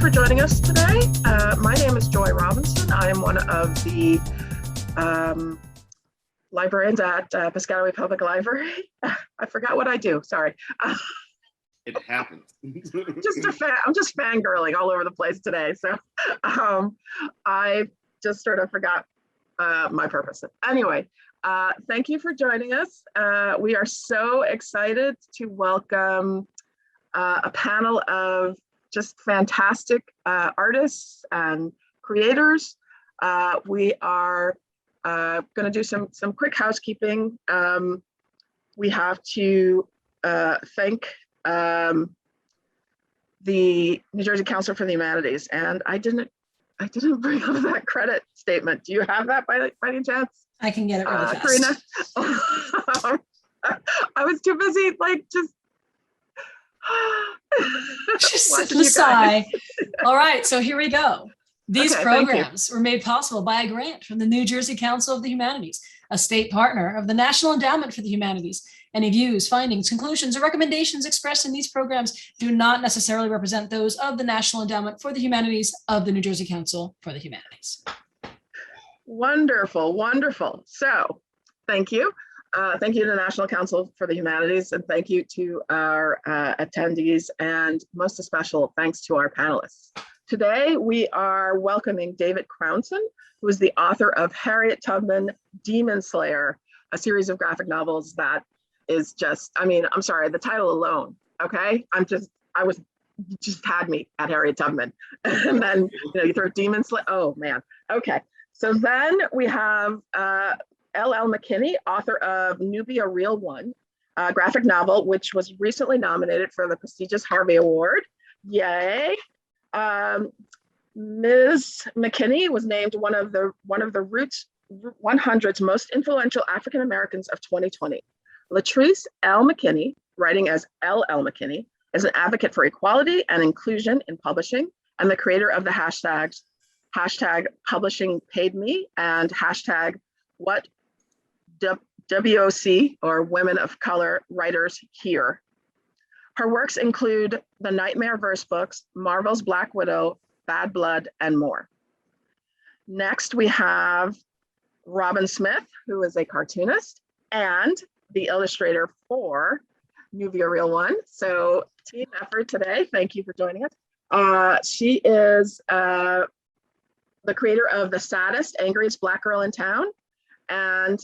for joining us today. My name is Joy Robinson. I am one of the librarians at Piscataway Public Library. I forgot what I do, sorry. It happens. I'm just fangirling all over the place today. So I just sort of forgot my purpose. Anyway, thank you for joining us. We are so excited to welcome a panel of just fantastic artists and creators. We are going to do some quick housekeeping. We have to thank the New Jersey Council for the Humanities, and I didn't bring up that credit statement. Do you have that by any chance? I can get it really fast. Karina? I was too busy, like, just sigh. All right, so here we go. These programs were made possible by a grant from the New Jersey Council of the Humanities, a state partner of the National Endowment for the Humanities. Any views, findings, conclusions, or recommendations expressed in these programs do not necessarily represent those of the National Endowment for the Humanities of the New Jersey Council for the Humanities. Wonderful, wonderful. So, thank you. Thank you to the National Council for the Humanities, and thank you to our attendees, and most especial thanks to our panelists. Today, we are welcoming David Crownson, who is the author of Harriet Tubman Demon Slayer, a series of graphic novels that is just, I mean, I'm sorry, the title alone, okay? You just had me at Harriet Tubman. And then, you throw Demon Slayer, oh man, okay. So then we have L.L. McKinney, author of Nubia Real One, a graphic novel, which was recently nominated for the prestigious Harvey Award. Yay. Ms. McKinney was named one of the Roots 100's most influential African Americans of 2020. Latrice L. McKinney, writing as L.L. McKinney, is an advocate for equality and inclusion in publishing and the creator of the hashtags #publishing paid me and #what WOC, or Women of Color Writers Here. Her works include the Nightmare verse books, Marvel's Black Widow, Bad Blood, and more. Next, we have Robyn Smith, who is a cartoonist and the illustrator for Nubia Real One. So team effort today. Thank you for joining us. She is the creator of the Saddest Angriest Black Girl in Town. And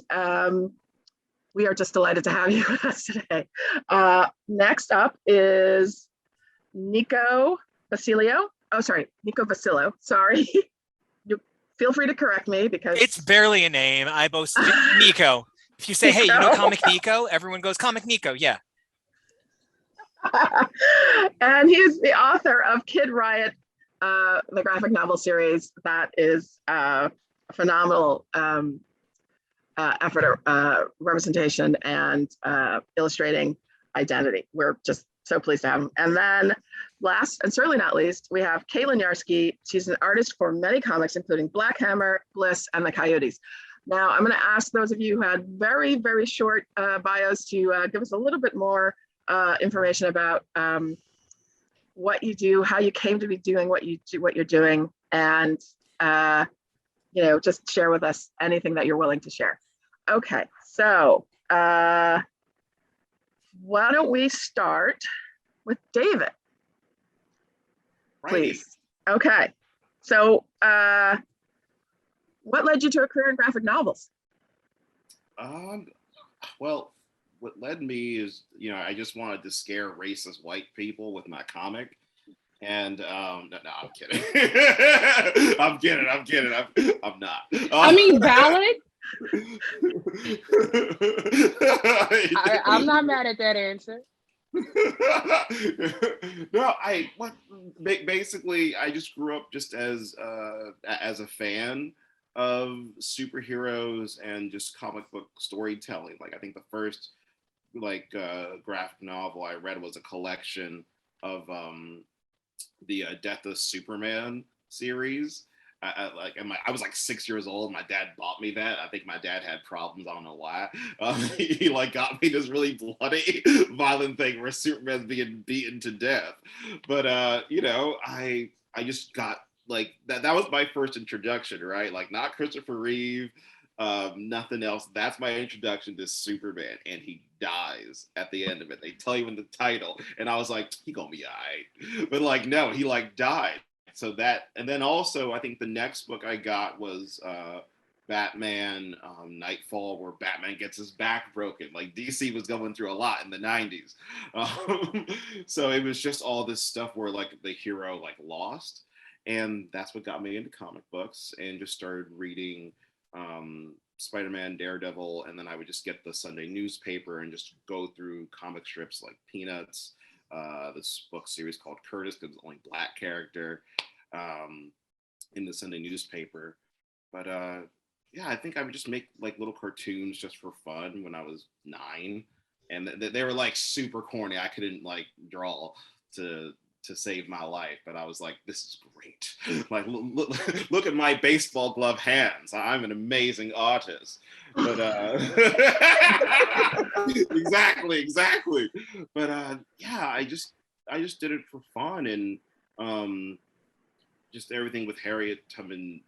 we are just delighted to have you with us today. Next up is Nico Vasilo. Oh, sorry, Nico Vasilo, sorry. You feel free to correct me because— It's barely a name. I boast Nico. If you say, hey, you know Comic Nico? Everyone goes, Comic Nico, yeah. And he's the author of Kid Riot, the graphic novel series that is a phenomenal effort at representation and illustrating identity. We're just so pleased to have him. And then last and certainly not least, we have Caitlin Yarsky. She's an artist for many comics, including Black Hammer, Bliss, and the Coyotes. Now, I'm going to ask those of you who had very, very short bios to give us a little bit more information about what you do, how you came to be doing what you're doing, and just share with us anything that you're willing to share. Okay, so why don't we start with David, please? Right. Okay, so what led you to a career in graphic novels? Well, what led me is, I just wanted to scare racist white people with my comic. And no, I'm kidding. I'm kidding. I'm not. I mean, valid. I'm not mad at that answer. No, basically I just grew up just as a fan of superheroes and just comic book storytelling. Like, I think the first graphic novel I read was a collection of the Death of Superman series. I was like 6 years old. My dad bought me that. I think my dad had problems. I don't know why. He got me this really bloody, violent thing where Superman's being beaten to death. But I I just got like that was my first introduction, right? Like not Christopher Reeve, nothing else. That's my introduction to Superman, and he dies at the end of it. They tell you in the title, and I was like, he gonna be all right. But like, no, he like died. So that, and then also I think the next book I got was Batman Nightfall, where Batman gets his back broken. Like DC was going through a lot in the 90s. So it was just all this stuff where like the hero like lost. And that's what got me into comic books, and just started reading Spider-Man, Daredevil, and then I would just get the Sunday newspaper and just go through comic strips like Peanuts, this book series called Curtis, because it's the only Black character in the Sunday newspaper. But yeah, I think I would just make like little cartoons just for fun when I was 9, and they were like super corny. I couldn't like draw to save my life, but I was like, this is great. Like, look at my baseball glove hands. I'm an amazing artist. But exactly. But yeah, I just did it for fun, and just everything with Harriet Tubman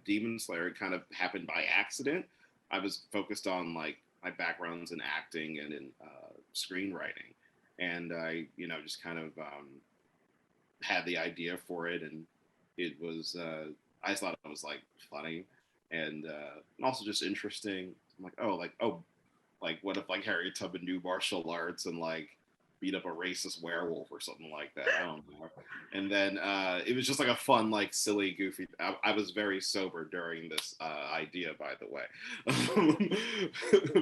Demon Slayer kind of happened by accident. I was focused on like my backgrounds in acting and in screenwriting, and I, just kind of had the idea for it, and it was I just thought it was like funny and also just interesting. I'm like, like what if like Harriet Tubman knew martial arts and like beat up a racist werewolf or something like that? I don't know. And then it was just like a fun, like silly, goofy. I was very sober during this idea, by the way.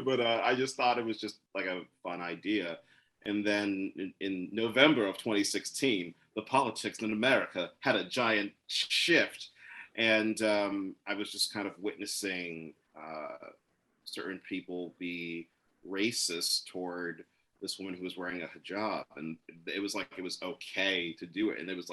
But I just thought it was just like a fun idea. And then in November of 2016, the politics in America had a giant shift. And I was just kind of witnessing certain people be racist toward this woman who was wearing a hijab, and it was okay to do it. And it was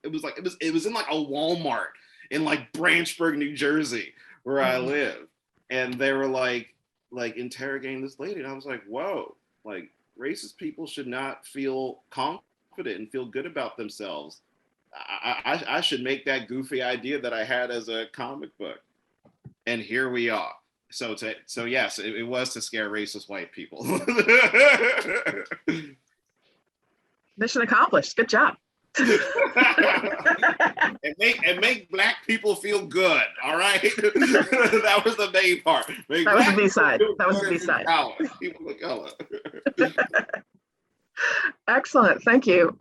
it was in like a Walmart in like Branchburg, New Jersey, where I live. And they were like interrogating this lady, and I was like, whoa, like, racist people should not feel confident and feel good about themselves. I should make that goofy idea that I had as a comic book. And here we are. So yes, it was to scare racist white people. Mission accomplished. Good job. and make Black people feel good. All right. That was the main part. That was the B-side. That was the B-side. People of color. Excellent. Thank you.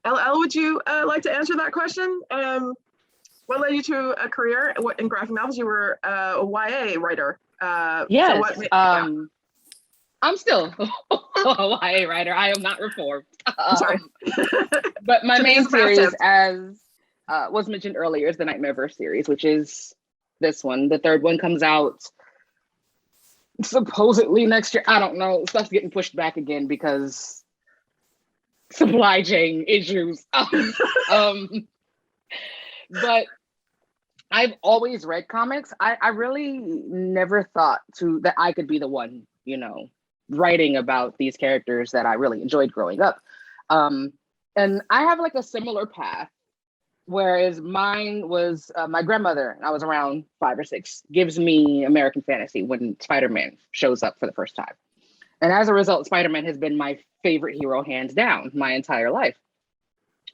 LL, would you like to answer that question? What led you to a career in graphic novels? You were a YA writer. Yes. So I'm still a YA writer. I am not reformed. Sorry. But my main series, as was mentioned earlier, is the Nightmareverse series, which is this one. The third one comes out supposedly next year. I don't know. Stuff's getting pushed back again because supply chain issues. But I've always read comics. I really never thought that I could be the one, writing about these characters that I really enjoyed growing up. And I have like a similar path, whereas mine was my grandmother, I was around 5 or 6, gives me American Fantasy when Spider-Man shows up for the first time. And as a result, Spider-Man has been my favorite hero, hands down, my entire life.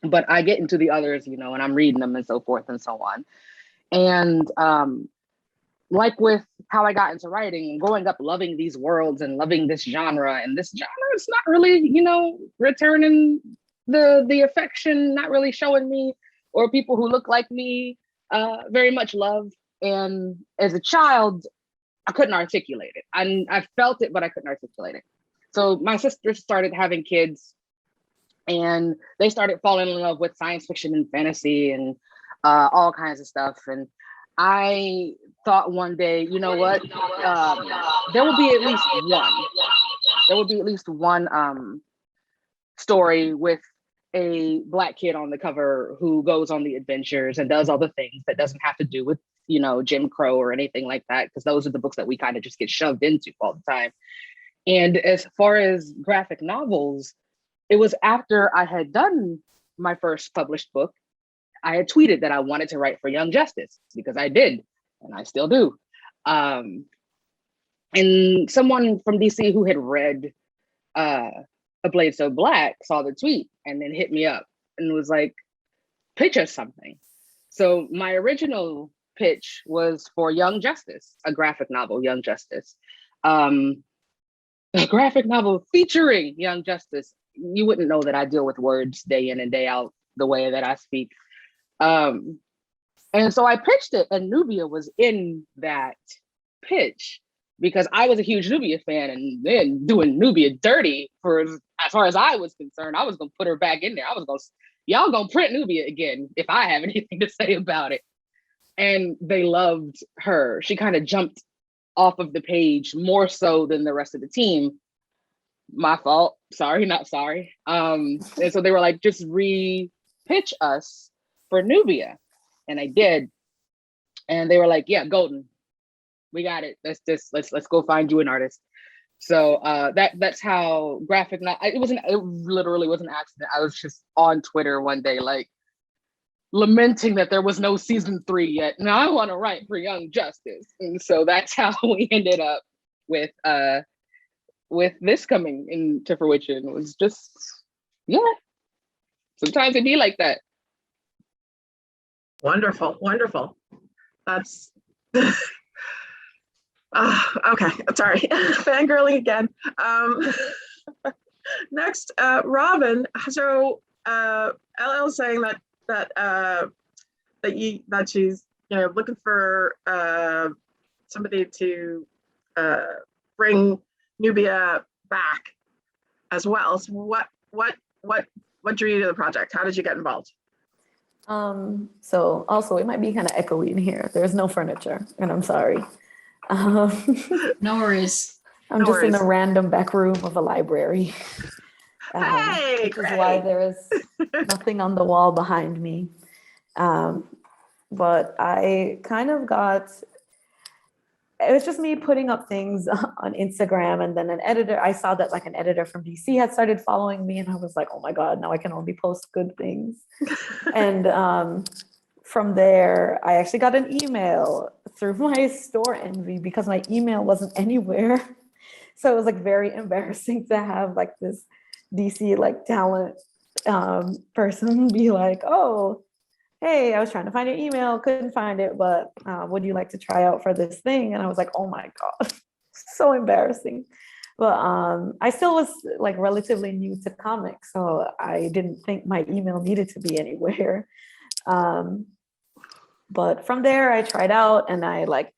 But I get into the others, and I'm reading them and so forth and so on. And like with how I got into writing and growing up loving these worlds and loving this genre, and this genre is not really, returning the affection, not really showing me, or people who look like me very much love. And as a child, I couldn't articulate it. I felt it, but I couldn't articulate it. So my sisters started having kids, and they started falling in love with science fiction and fantasy and all kinds of stuff. And I thought one day, you know what? There will be at least one. There will be at least one story with a Black kid on the cover who goes on the adventures and does all the things that doesn't have to do with, Jim Crow or anything like that, because those are the books that we kind of just get shoved into all the time. And as far as graphic novels, it was after I had done my first published book, I had tweeted that I wanted to write for Young Justice because I did, and I still do. And someone from DC who had read A Blade So Black saw the tweet and then hit me up and was like, pitch us something. So my original pitch was for Young Justice, a graphic novel, Young Justice. A graphic novel featuring Young Justice. You wouldn't know that I deal with words day in and day out the way that I speak. And so I pitched it, and Nubia was in that pitch because I was a huge Nubia fan, and then doing Nubia dirty for as far as I was concerned, I was gonna put her back in there. Y'all gonna print Nubia again if I have anything to say about it. And they loved her. She kind of jumped off of the page more so than the rest of the team. My fault. Sorry, not sorry. And so they were like, just re-pitch us for Nubia. And I did. And they were like, yeah, golden. We got it. Let's go find you an artist. So that's how it literally was an accident. I was just on Twitter one day, like lamenting that there was no season 3 yet. Now I want to write for Young Justice. And so that's how we ended up with this coming into fruition. It was just, yeah. Sometimes it be like that. Wonderful, wonderful. That's okay. Sorry, fangirling again. Next, Robyn. So LL saying that she's looking for somebody to bring Nubia back as well. So what drew you to the project? How did you get involved? So also it might be kind of echoey in here. There's no furniture, and I'm sorry. No worries. I'm just in a random back room of a library. Hey, which is why there is nothing on the wall behind me. But I kind of it was just me putting up things on Instagram, and then I saw that like an editor from DC had started following me, and I was like, oh my God, now I can only post good things. And from there, I actually got an email through my store envy because my email wasn't anywhere. So it was like very embarrassing to have like this DC like talent person be like, oh, hey, I was trying to find your email, couldn't find it, but would you like to try out for this thing? And I was like, oh my God, so embarrassing. But I still was like relatively new to comics, so I didn't think my email needed to be anywhere. But from there, I tried out and I like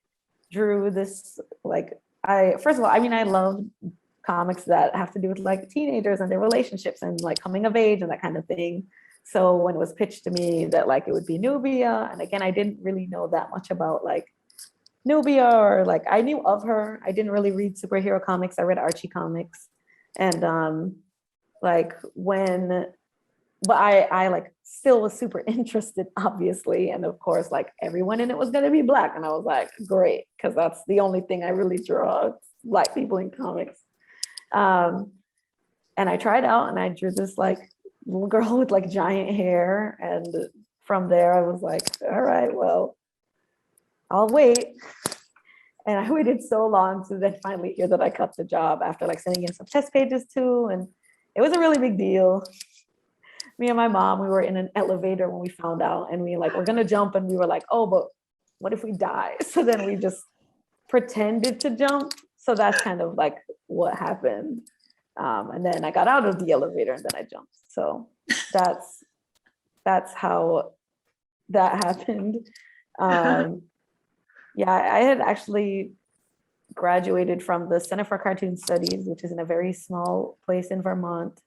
drew this, like, first of all, I mean, I love comics that have to do with like teenagers and their relationships and like coming of age and that kind of thing. So when it was pitched to me that like it would be Nubia, and again, I didn't really know that much about like Nubia, or like I knew of her. I didn't really read superhero comics. I read Archie comics. And but I like still was super interested, obviously. And of course, like everyone in it was gonna be Black. And I was like, great, because that's the only thing I really draw, Black people in comics. And I tried out and I drew this like little girl with like giant hair. And from there I was like, all right, well, I'll wait. And I waited so long to then finally hear that I got the job after like sending in some test pages too. And it was a really big deal. Me and my mom, we were in an elevator when we found out, and we like, we're gonna jump, and we were like, oh, but what if we die? So then we just pretended to jump. So that's kind of like what happened. And then I got out of the elevator and then I jumped. So that's how that happened. Yeah, I had actually graduated from the Center for Cartoon Studies, which is in a very small place in Vermont.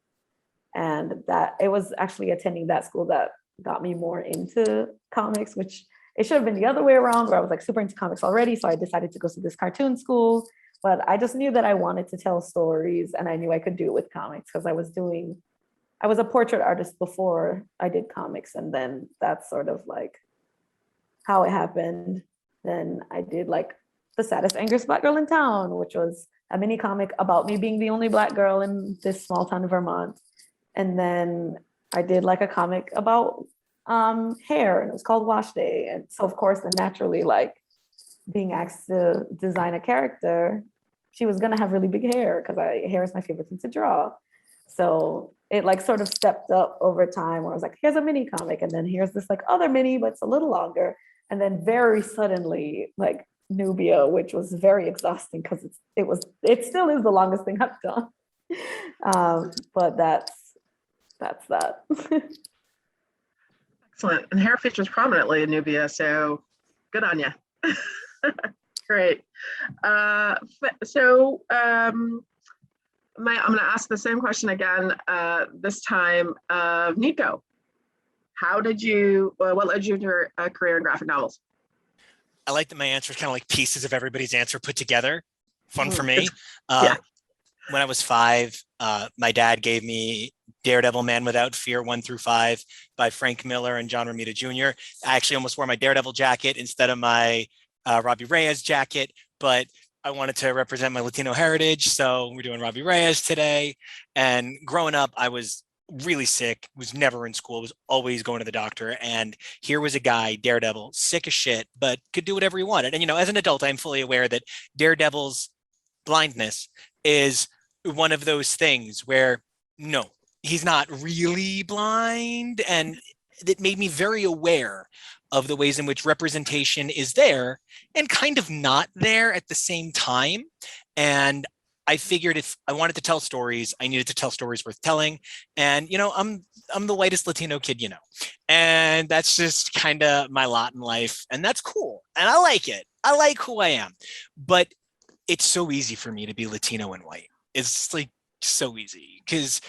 And that it was actually attending that school that got me more into comics, which it should have been the other way around, where I was like super into comics already. So I decided to go to this cartoon school, but I just knew that I wanted to tell stories, and I knew I could do it with comics because I was a portrait artist before I did comics. And then that's sort of like how it happened. Then I did like the Saddest Angriest Black Girl in Town, which was a mini comic about me being the only Black girl in this small town in Vermont. And then I did like a comic about hair, and it was called Wash Day. And so of course, then naturally, like being asked to design a character, she was gonna have really big hair because hair is my favorite thing to draw. So it like sort of stepped up over time where I was like, here's a mini comic, and then here's this like other mini, but it's a little longer. And then very suddenly, like Nubia, which was very exhausting because it still is the longest thing I've done. But that's that. Excellent. And hair features prominently in Nubia, so good on you. Great. I'm going to ask the same question again, this time of Nico. What led you to your career in graphic novels? I like that my answer is kind of like pieces of everybody's answer put together. Fun for me. Yeah. When I was 5, my dad gave me Daredevil Man Without Fear 1 through 5 by Frank Miller and John Romita Jr. I actually almost wore my Daredevil jacket instead of my Robbie Reyes jacket, but I wanted to represent my Latino heritage. So we're doing Robbie Reyes today. And growing up, I was really sick, was never in school, was always going to the doctor. And here was a guy, Daredevil, sick as shit, but could do whatever he wanted. And, as an adult, I'm fully aware that Daredevil's blindness is one of those things where, no, he's not really blind. And it made me very aware of the ways in which representation is there and kind of not there at the same time. And I figured if I wanted to tell stories, I needed to tell stories worth telling. And, I'm the whitest Latino kid, and that's just kind of my lot in life. And that's cool. And I like it. I like who I am. But it's so easy for me to be Latino and white. It's like so easy because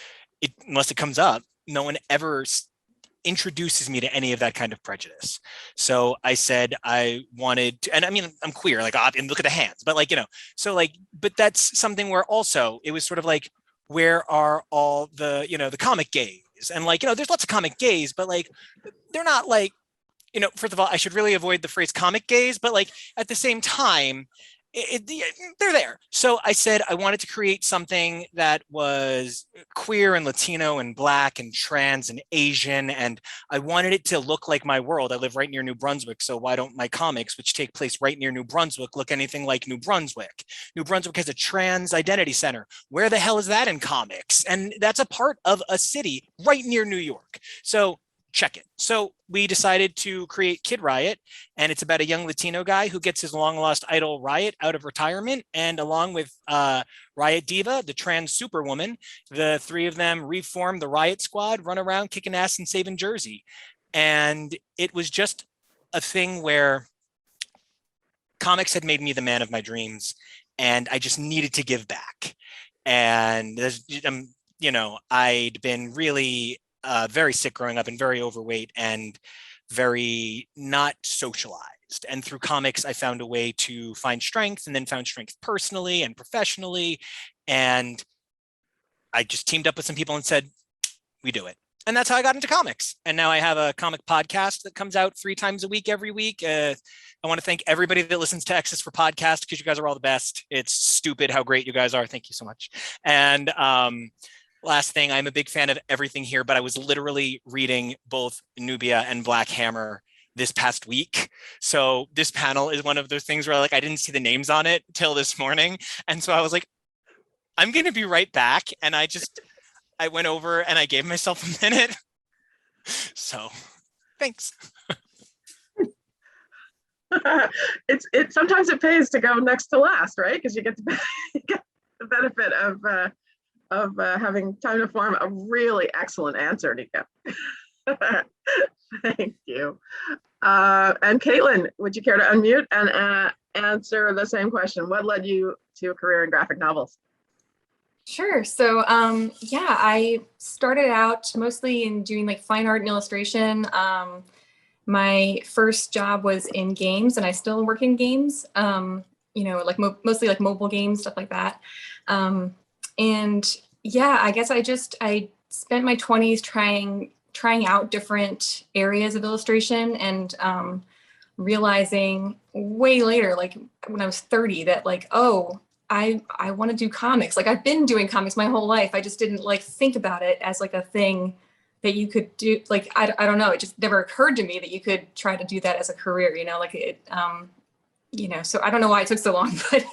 unless it comes up, no one ever introduces me to any of that kind of prejudice. So I said I wanted to, and I mean, I'm queer, like, and look at the hands, but but that's something where also it was sort of like, where are all the, the comic gays? And there's lots of comic gays, but they're not first of all, I should really avoid the phrase comic gays, but at the same time, they're there. So I said I wanted to create something that was queer and Latino and Black and trans and Asian, and I wanted it to look like my world. I live right near New Brunswick, so why don't my comics, which take place right near New Brunswick, look anything like New Brunswick? New Brunswick has a trans identity center. Where the hell is that in comics? And that's a part of a city right near New York. So check it. So we decided to create Kid Riot, and it's about a young Latino guy who gets his long lost idol Riot out of retirement, and along with Riot Diva, the trans superwoman, the three of them reform the Riot Squad, run around kicking ass and saving Jersey. And it was just a thing where comics had made me the man of my dreams, and I just needed to give back. And I'd been really very sick growing up and very overweight and very not socialized. And through comics, I found a way to find strength, and then found strength personally and professionally. And I just teamed up with some people and said, we do it. And that's how I got into comics. And now I have a comic podcast that comes out 3 times a week, every week. I want to thank everybody that listens to X's for Podcast, because you guys are all the best. It's stupid how great you guys are. Thank you so much. And last thing, I'm a big fan of everything here, but I was literally reading both Nubia and Black Hammer this past week. So this panel is one of those things where I didn't see the names on it till this morning. And so I was like, I'm going to be right back. And I went over and I gave myself a minute. So thanks. Sometimes it pays to go next to last, right? Because you get the benefit of having time to form a really excellent answer, Nico. Thank you. And Caitlin, would you care to unmute and answer the same question? What led you to a career in graphic novels? Sure. So I started out mostly in doing fine art and illustration. My first job was in games, and I still work in games, mostly mobile games, stuff like that. And yeah, I guess I spent my 20s trying out different areas of illustration, and realizing way later, when I was 30, that I want to do comics. I've been doing comics my whole life. I just didn't think about it as a thing that you could do, like, I don't know, it just never occurred to me that you could try to do that as a career, you know, like it, you know, so I don't know why it took so long, but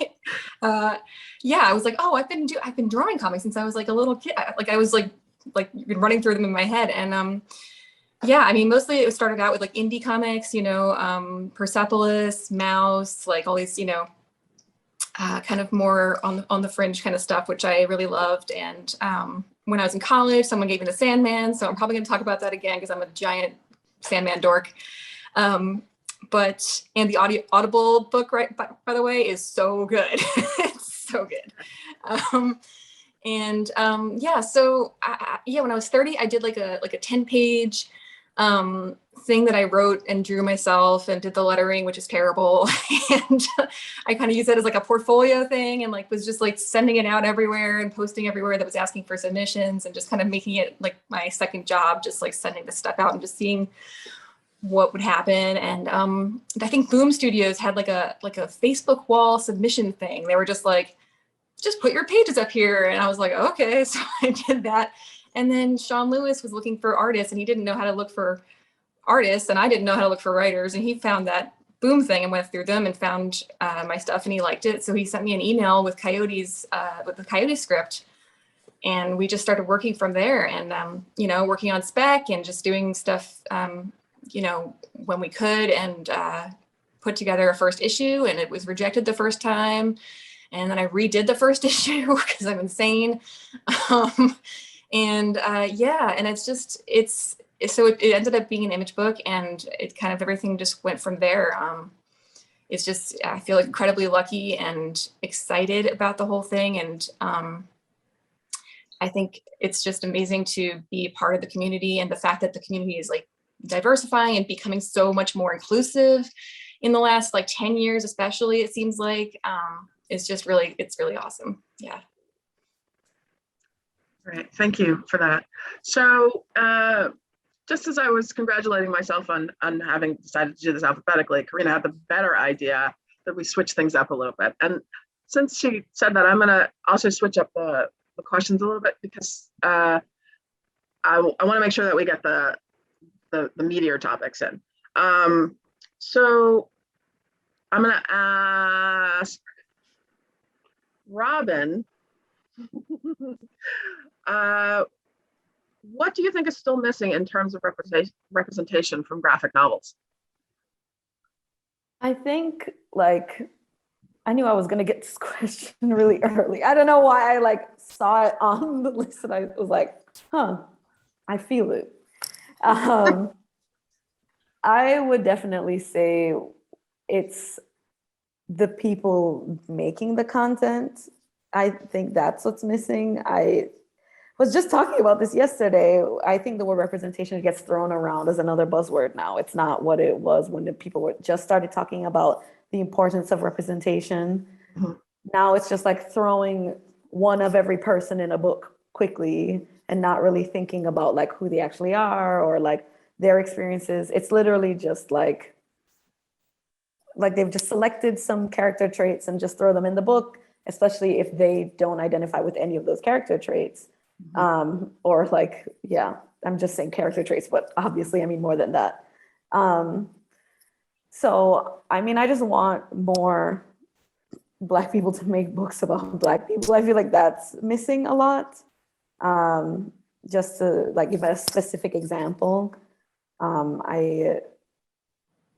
yeah, I was like, oh, I've been drawing comics since I was like a little kid. Like I was like running through them in my head. And yeah, I mean, mostly it started out with like indie comics, you know, Persepolis, Mouse, like all these, you know, kind of more on the fringe kind of stuff, which I really loved. And when I was in college, someone gave me the Sandman, so I'm probably going to talk about that again because I'm a giant Sandman dork. But and the Audible book, right, by the way, is so good. It's so good. Yeah, so yeah, when I was 30, I did like a 10-page thing that I wrote and drew myself and did the lettering, which is terrible. And I kind of used it as like a portfolio thing and like was just like sending it out everywhere and posting everywhere that was asking for submissions and just kind of making it like my second job, just like sending the stuff out and just seeing what would happen. And I think Boom Studios had like a Facebook wall submission thing. They were just like, just put your pages up here. And I was like, okay, so I did that. And then Sean Lewis was looking for artists and he didn't know how to look for artists and I didn't know how to look for writers. And he found that Boom thing and went through them and found my stuff and he liked it. So he sent me an email with Coyotes, with the Coyotes script. And we just started working from there and, you know, working on spec and just doing stuff, you know, when we could and put together a first issue and it was rejected the first time. And then I redid the first issue because I'm insane. Yeah, and it's just, so it ended up being an image book and it kind of, everything just went from there. It's just, I feel incredibly lucky and excited about the whole thing. And I think it's just amazing to be part of the community and the fact that the community is like diversifying and becoming so much more inclusive in the last like 10 years, especially, it seems like, it's just really, it's really awesome. Yeah. Great, thank you for that. So just as I was congratulating myself on having decided to do this alphabetically, Karina had the better idea that we switch things up a little bit. And since she said that, I'm gonna also switch up the questions a little bit because I want to make sure that we get the meatier topics in. So I'm gonna ask Robyn, what do you think is still missing in terms of representation from graphic novels? I think like, I knew I was gonna get this question really early. I don't know why I like saw it on the list and I was like, huh, I feel it. I would definitely say it's the people making the content. I think that's what's missing. I was just talking about this yesterday. I think the word representation gets thrown around as another buzzword now. It's not what it was when the people were just started talking about the importance of representation. Mm-hmm. Now it's just like throwing one of every person in a book quickly and not really thinking about like who they actually are or like their experiences. It's literally just like they've just selected some character traits and just throw them in the book, especially if they don't identify with any of those character traits. Mm-hmm. Or like, yeah, I'm just saying character traits, but obviously I mean more than that. So, I mean, I just want more Black people to make books about Black people. I feel like that's missing a lot. Just to like give a specific example, I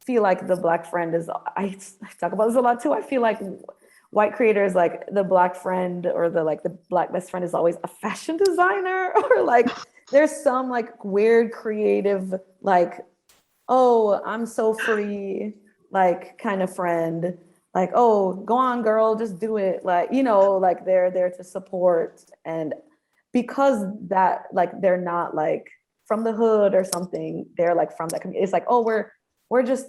feel like the Black friend is, I talk about this a lot too. I feel like white creators, like the Black friend or the Black best friend is always a fashion designer or like there's some like weird creative, like, oh, I'm so free, like kind of friend, like, oh, go on girl, just do it. Like, you know, like they're there to support. And because that, like, they're not like from the hood or something, they're like from that community. It's like, oh, we're just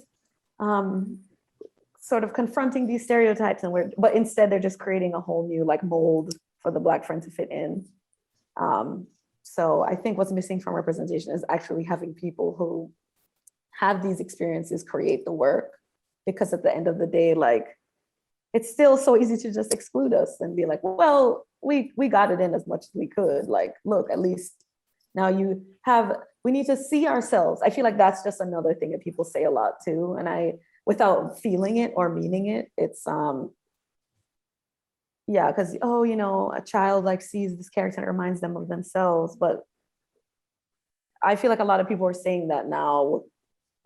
sort of confronting these stereotypes but instead they're just creating a whole new like mold for the Black friend to fit in. So I think what's missing from representation is actually having people who have these experiences create the work, because at the end of the day, like it's still so easy to just exclude us and be like, well, we got it in as much as we could. Like, look, at least Now we need to see ourselves. I feel like that's just another thing that people say a lot too. And without feeling it or meaning it, it's, yeah, because, oh, you know, a child like sees this character and it reminds them of themselves. But I feel like a lot of people are saying that now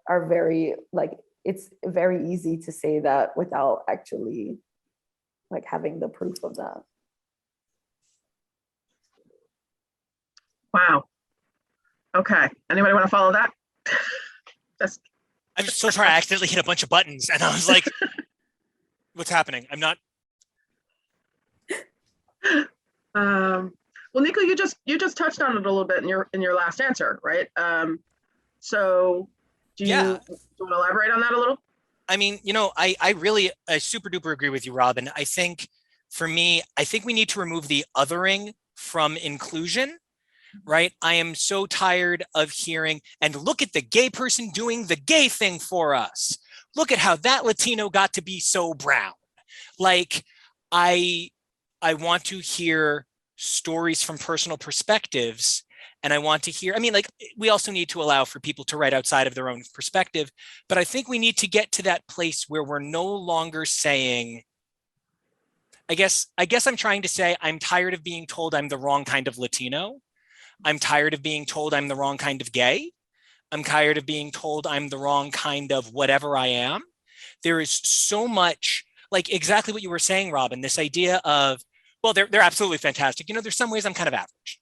are very, like, it's very easy to say that without actually like having the proof of that. Wow. Okay. Anybody want to follow that? I'm so sorry. I accidentally hit a bunch of buttons and I was like, what's happening? I'm not. Well, Nico, you just touched on it a little bit in your last answer, right? So do you want to elaborate on that a little? I mean, you know, I super duper agree with you, Robyn. I think for me, I think we need to remove the othering from inclusion, right? I am so tired of hearing, and look at the gay person doing the gay thing for us. Look at how that Latino got to be so brown. Like, I want to hear stories from personal perspectives. And I want to hear, I mean, like, we also need to allow for people to write outside of their own perspective. But I think we need to get to that place where we're no longer saying, I guess I'm trying to say, I'm tired of being told I'm the wrong kind of Latino. I'm tired of being told I'm the wrong kind of gay. I'm tired of being told I'm the wrong kind of whatever I am. There is so much, like exactly what you were saying, Robyn, this idea of, well, they're absolutely fantastic. You know, there's some ways I'm kind of average.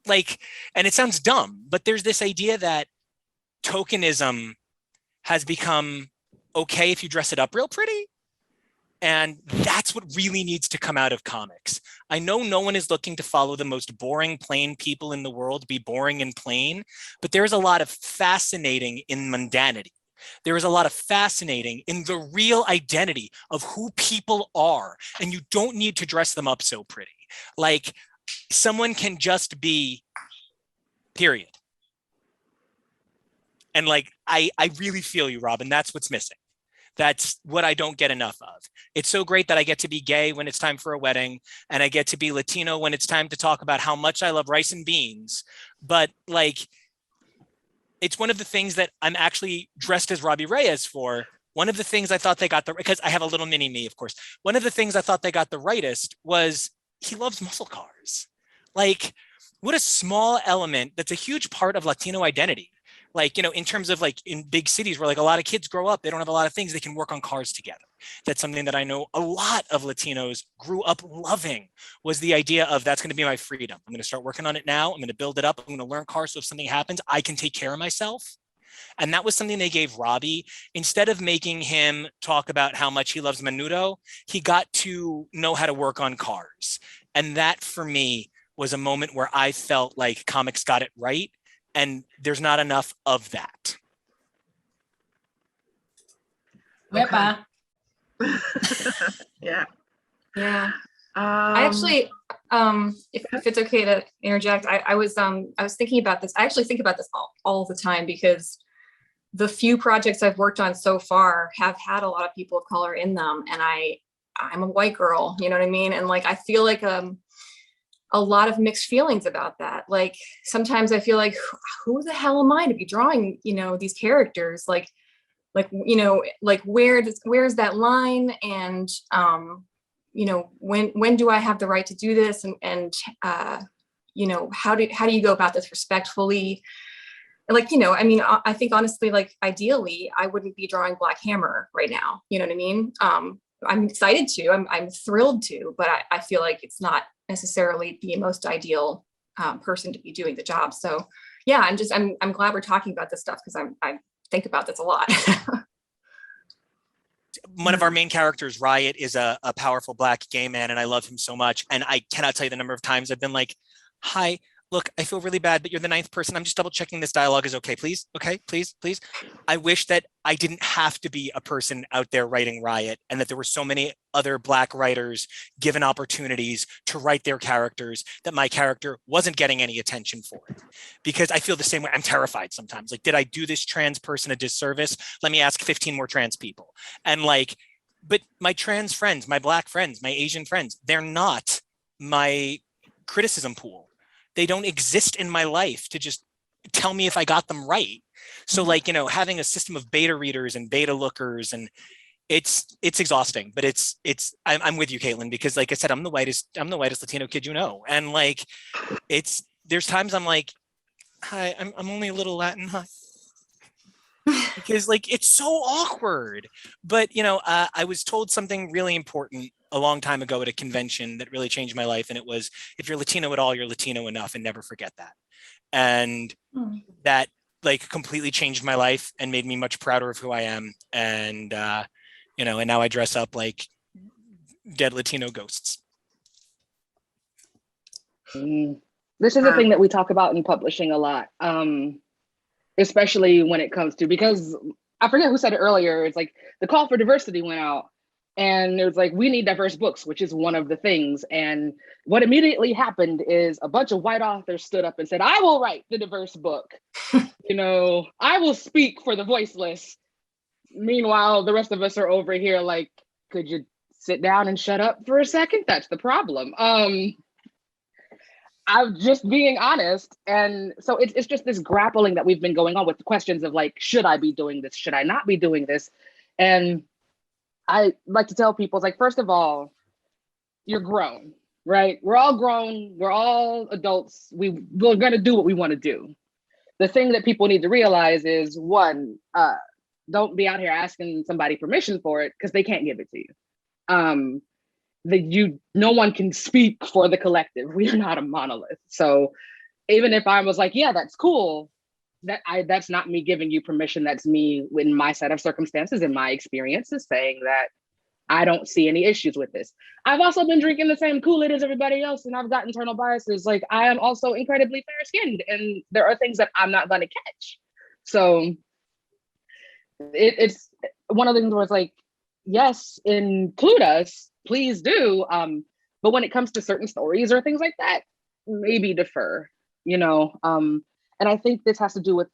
Like, and it sounds dumb, but there's this idea that tokenism has become okay if you dress it up real pretty. And that's what really needs to come out of comics. I know no one is looking to follow the most boring, plain people in the world, be boring and plain, but there's a lot of fascinating in mundanity. There is a lot of fascinating in the real identity of who people are. And you don't need to dress them up so pretty. Like, someone can just be, period. And like, I really feel you, Robyn. That's what's missing. That's what I don't get enough of. It's so great that I get to be gay when it's time for a wedding, and I get to be Latino when it's time to talk about how much I love rice and beans. But like, it's one of the things that I'm actually dressed as Robbie Reyes for. One of the things I thought they got because I have a little mini me, of course. One of the things I thought they got the rightest was he loves muscle cars. Like, what a small element that's a huge part of Latino identity. Like, you know, in terms of like in big cities where like a lot of kids grow up, they don't have a lot of things, they can work on cars together. That's something that I know a lot of Latinos grew up loving, was the idea of that's going to be my freedom. I'm going to start working on it now. I'm going to build it up. I'm going to learn cars. So if something happens, I can take care of myself. And that was something they gave Robbie. Instead of making him talk about how much he loves Menudo, he got to know how to work on cars. And that for me was a moment where I felt like comics got it right. And there's not enough of that. Okay. Yeah. Yeah. I actually, if it's okay to interject, I was thinking about this. I actually think about this all the time, because the few projects I've worked on so far have had a lot of people of color in them, and I'm a white girl, you know what I mean? And like, I feel like a lot of mixed feelings about that. Like, sometimes I feel like, who the hell am I to be drawing, you know, these characters? Like, you know, like where's that line? And, you know, when do I have the right to do this? And you know, how do you go about this respectfully? Like, you know, I mean, I think honestly, like, ideally, I wouldn't be drawing Black Hammer right now. You know what I mean? I'm excited to, I'm thrilled to, but I feel like it's not necessarily the most ideal person to be doing the job. So yeah, I'm glad we're talking about this stuff, because I think about this a lot. One of our main characters, Riot, is a powerful Black gay man, and I love him so much. And I cannot tell you the number of times I've been like, hi, look, I feel really bad, but you're the 9th person. I'm just double checking this dialogue is okay, please. Okay, please. I wish that I didn't have to be a person out there writing Riot, and that there were so many other Black writers given opportunities to write their characters, that my character wasn't getting any attention for it. Because I feel the same way. I'm terrified sometimes. Like, did I do this trans person a disservice? Let me ask 15 more trans people. And like, but my trans friends, my Black friends, my Asian friends, they're not my criticism pool. they don't exist in my life to just tell me if I got them right. So like, having a system of beta readers and beta lookers, and it's exhausting, but I'm with you, Caitlin, because like I said, I'm the whitest Latino kid, and like, there's times I'm like, hi, I'm only a little Latin, hi. Because like, it's so awkward. But, I was told something really important a long time ago at a convention that really changed my life. And it was, if you're Latino at all, you're Latino enough, and never forget that. And that like completely changed my life and made me much prouder of who I am. And, and now I dress up like dead Latino ghosts. This is a thing that we talk about in publishing a lot, especially when it comes to, because I forget who said it earlier, it's like the call for diversity went out, and it was like, we need diverse books, which is one of the things. And what immediately happened is a bunch of white authors stood up and said, I will write the diverse book. I will speak for the voiceless. Meanwhile, the rest of us are over here like, could you sit down and shut up for a second? That's the problem. I'm just being honest. And so it's just this grappling that we've been going on with the questions of like, should I be doing this? Should I not be doing this? And I like to tell people, it's like, first of all, you're grown, right? We're all grown. We're all adults. We're going to do what we want to do. The thing that people need to realize is, one, don't be out here asking somebody permission for it, because they can't give it to you. No one can speak for the collective. We are not a monolith. So even if I was like, yeah, that's cool, that's not me giving you permission. That's me in my set of circumstances and my experiences saying that I don't see any issues with this. I've also been drinking the same Kool-Aid as everybody else, and I've got internal biases. Like, I am also incredibly fair-skinned, and there are things that I'm not going to catch. So it's one of the things where it's like, yes, include us, please do. But when it comes to certain stories or things like that, maybe defer, and I think this has to do with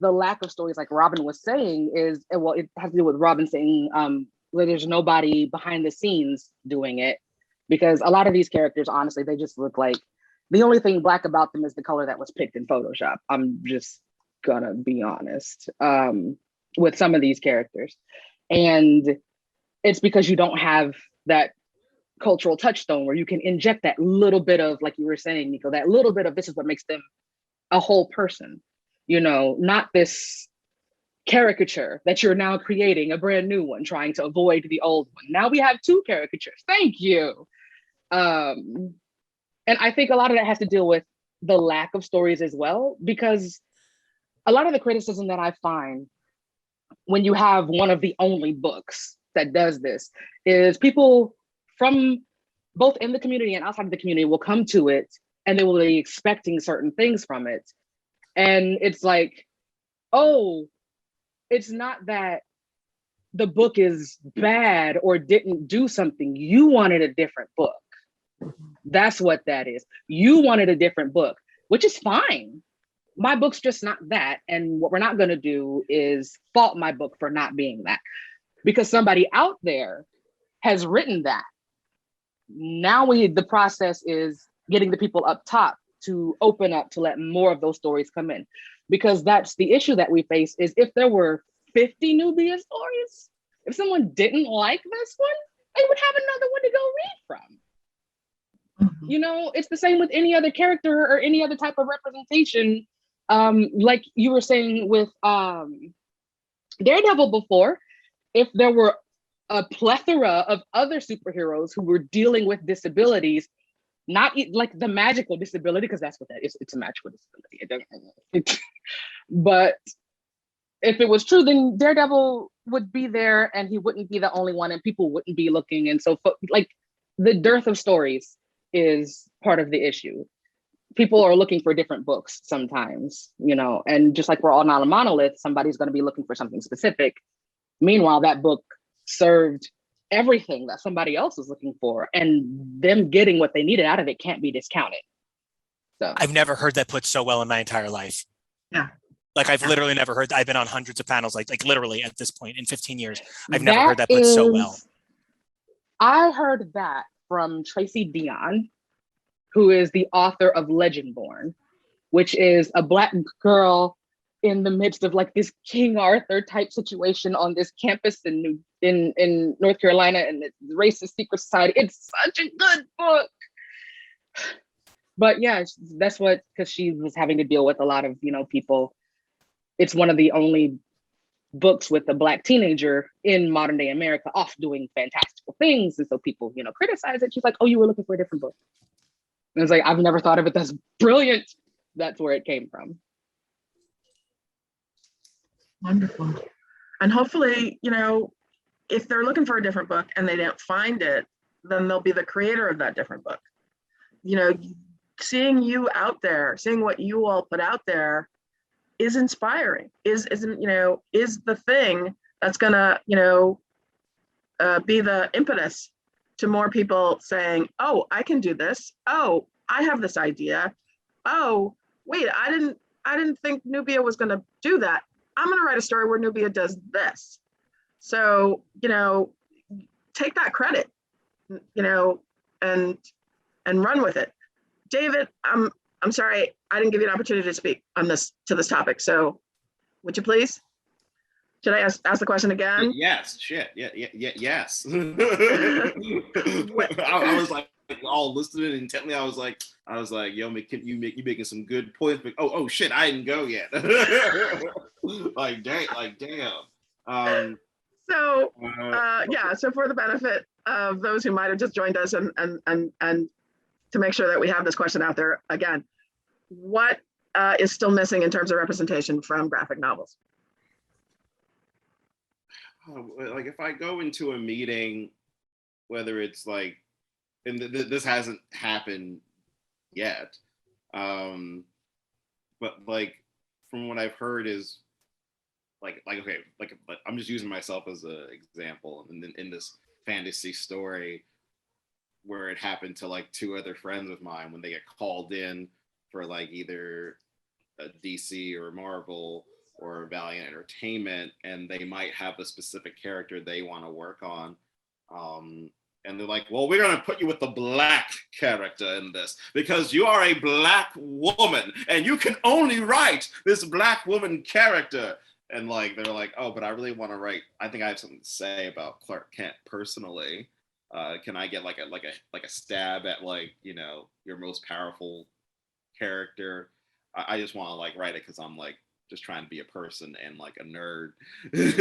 the lack of stories, like Robyn was saying, it has to do with Robyn saying where there's nobody behind the scenes doing it, because a lot of these characters, honestly, they just look like, the only thing Black about them is the color that was picked in Photoshop. I'm just gonna be honest with some of these characters. And it's because you don't have that cultural touchstone where you can inject that little bit of, like you were saying, Nico, that little bit of, this is what makes them a whole person, not this caricature that you're now creating, a brand new one, trying to avoid the old one. Now we have two caricatures. Thank you. And I think a lot of that has to deal with the lack of stories as well, because a lot of the criticism that I find when you have one of the only books that does this is people from both in the community and outside of the community will come to it and they will be expecting certain things from it. And it's like, oh, it's not that the book is bad or didn't do something. You wanted a different book. That's what that is. You wanted a different book, which is fine. My book's just not that. And what we're not going to do is fault my book for not being that, because somebody out there has written that. Now the process is getting the people up top to open up to let more of those stories come in, because that's the issue that we face. Is if there were 50 Nubia stories, if someone didn't like this one, they would have another one to go read from. It's the same with any other character or any other type of representation. Like you were saying with Daredevil before, if there were a plethora of other superheroes who were dealing with disabilities, not like the magical disability, because that's what that is. It's a magical disability. But if it was true, then Daredevil would be there and he wouldn't be the only one and people wouldn't be looking. And so like the dearth of stories is part of the issue. People are looking for different books sometimes, and just like we're all not a monolith, somebody's going to be looking for something specific. Meanwhile, that book served everything that somebody else was looking for, and them getting what they needed out of it can't be discounted. So I've never heard that put so well in my entire life. Yeah. Like I've literally never heard, I've been on hundreds of panels, like literally at this point in 15 years, I've never heard that put so well. I heard that from Tracy Dion, who is the author of Legendborn, which is a Black girl in the midst of like this King Arthur type situation on this campus in North Carolina, and it's racist secret society. It's such a good book. But yeah, that's what, because she was having to deal with a lot of, people. It's one of the only books with a Black teenager in modern day America off doing fantastical things. And so people, criticize it. She's like, oh, you were looking for a different book. And it's like, I've never thought of it. That's brilliant. That's where it came from. Wonderful. And hopefully, if they're looking for a different book and they don't find it, then they'll be the creator of that different book. Seeing you out there, seeing what you all put out there is inspiring, is the thing that's gonna, be the impetus to more people saying, oh, I can do this. Oh, I have this idea. Oh, wait, I didn't think Nubia was gonna do that. I'm gonna write a story where Nubia does this. So, take that credit, and run with it. David, I'm sorry, I didn't give you an opportunity to speak on this topic. So would you please? Should I ask the question again? Yes, shit. Yeah, yes. I was like all listening intently. I was like, yo, you making some good points, but oh shit, I didn't go yet. like damn. So for the benefit of those who might have just joined us and to make sure that we have this question out there again, what is still missing in terms of representation from graphic novels? Like if I go into a meeting, whether it's like, and this hasn't happened yet, but like from what I've heard is like okay, like I'm just using myself as an example, and then in this fantasy story where it happened to like two other friends of mine when they get called in for like either a DC or Marvel or Valiant Entertainment, and they might have a specific character they want to work on. And they're like, well, we're going to put you with the Black character in this because you are a Black woman and you can only write this Black woman character. And like, they're like, oh, but I really want to write, I think I have something to say about Clark Kent personally. Can I get like a stab at like, your most powerful character? I just want to like write it because I'm like just trying to be a person and like a nerd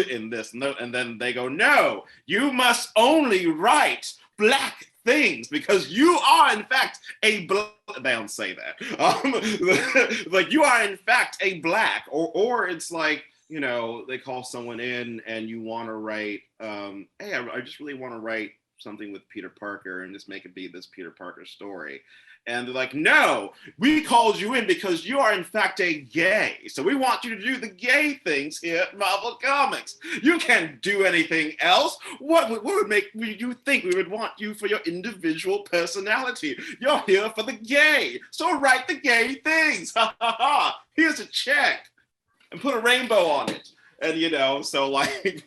in this. And then they go, no, you must only write Black things because you are in fact a Black. They don't say that. Like you are in fact a Black, or it's like, they call someone in and you want to write, hey, I just really want to write something with Peter Parker and just make it be this Peter Parker story. And they're like, no, we called you in because you are in fact a gay. So we want you to do the gay things here at Marvel Comics. You can't do anything else. What would make you think we would want you for your individual personality? You're here for the gay. So write the gay things. Ha ha ha. Here's a check. And put a rainbow on it. And so like,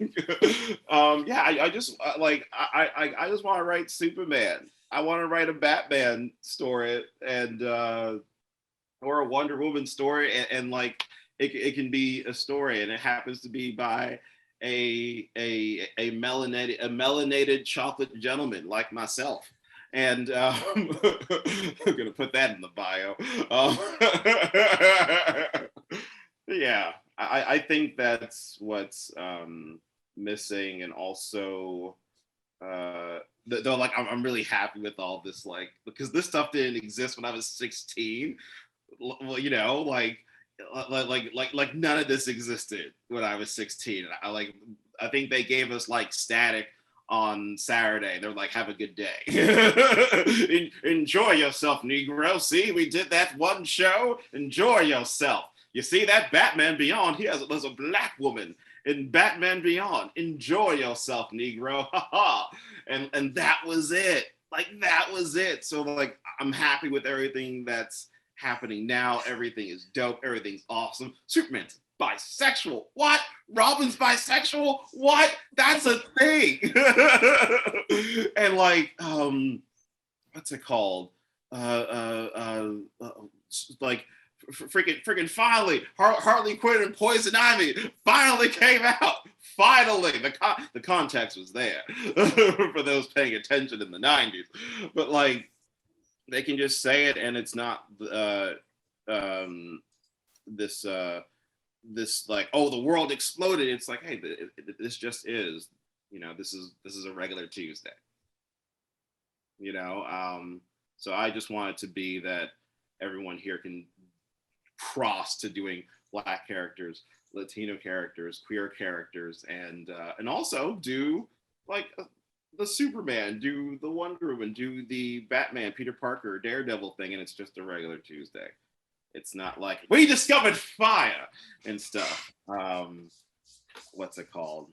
I just like, I just want to write Superman. I want to write a Batman story and or a Wonder Woman story, and like it can be a story, and it happens to be by a melanated chocolate gentleman like myself. And I'm gonna put that in the bio. Yeah, I think that's what's missing, and also though like I'm really happy with all this, like because this stuff didn't exist when I was 16. Well, like none of this existed when I was 16. I think they gave us like static on Saturday. They're like, have a good day. Enjoy yourself, Negro. See, we did that one show. Enjoy yourself. You see that Batman Beyond? There's a Black woman in Batman Beyond. Enjoy yourself, Negro. And that was it. Like that was it. So like I'm happy with everything that's happening now. Everything is dope. Everything's awesome. Superman's bisexual. What? Robin's bisexual? What? That's a thing. And like what's it called? like freaking finally, Harley Quinn and Poison Ivy finally came out. Finally, the context was there for those paying attention in the 90s. But like, they can just say it, and it's not this like, oh, the world exploded. It's like, hey, this just is, you know, this is a regular Tuesday. You know, so I just want it to be that everyone here can cross to doing Black characters, Latino characters, queer characters, and also do like the Superman, do the Wonder Woman, do the Batman, Peter Parker, Daredevil thing, and it's just a regular Tuesday. It's not like we discovered fire and stuff. What's it called?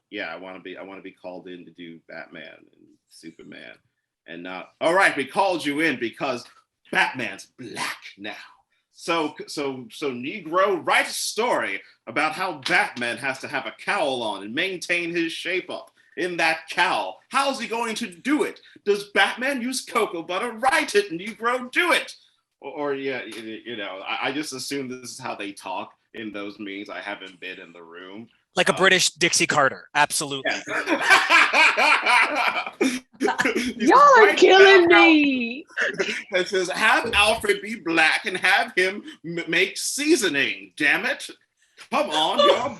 Yeah, I want to be called in to do Batman and Superman, and not, all right, we called you in because Batman's black now. So Negro, write a story about how Batman has to have a cowl on and maintain his shape up in that cowl. How's he going to do it? Does Batman use cocoa butter? Write it, Negro, do it. Or yeah, you know, I just assume this is how they talk in those meetings. I haven't been in the room. Like a British Dixie Carter, absolutely. Yeah. Y'all are killing me. It says, have Alfred be black and have him make seasoning. Damn it! Come on,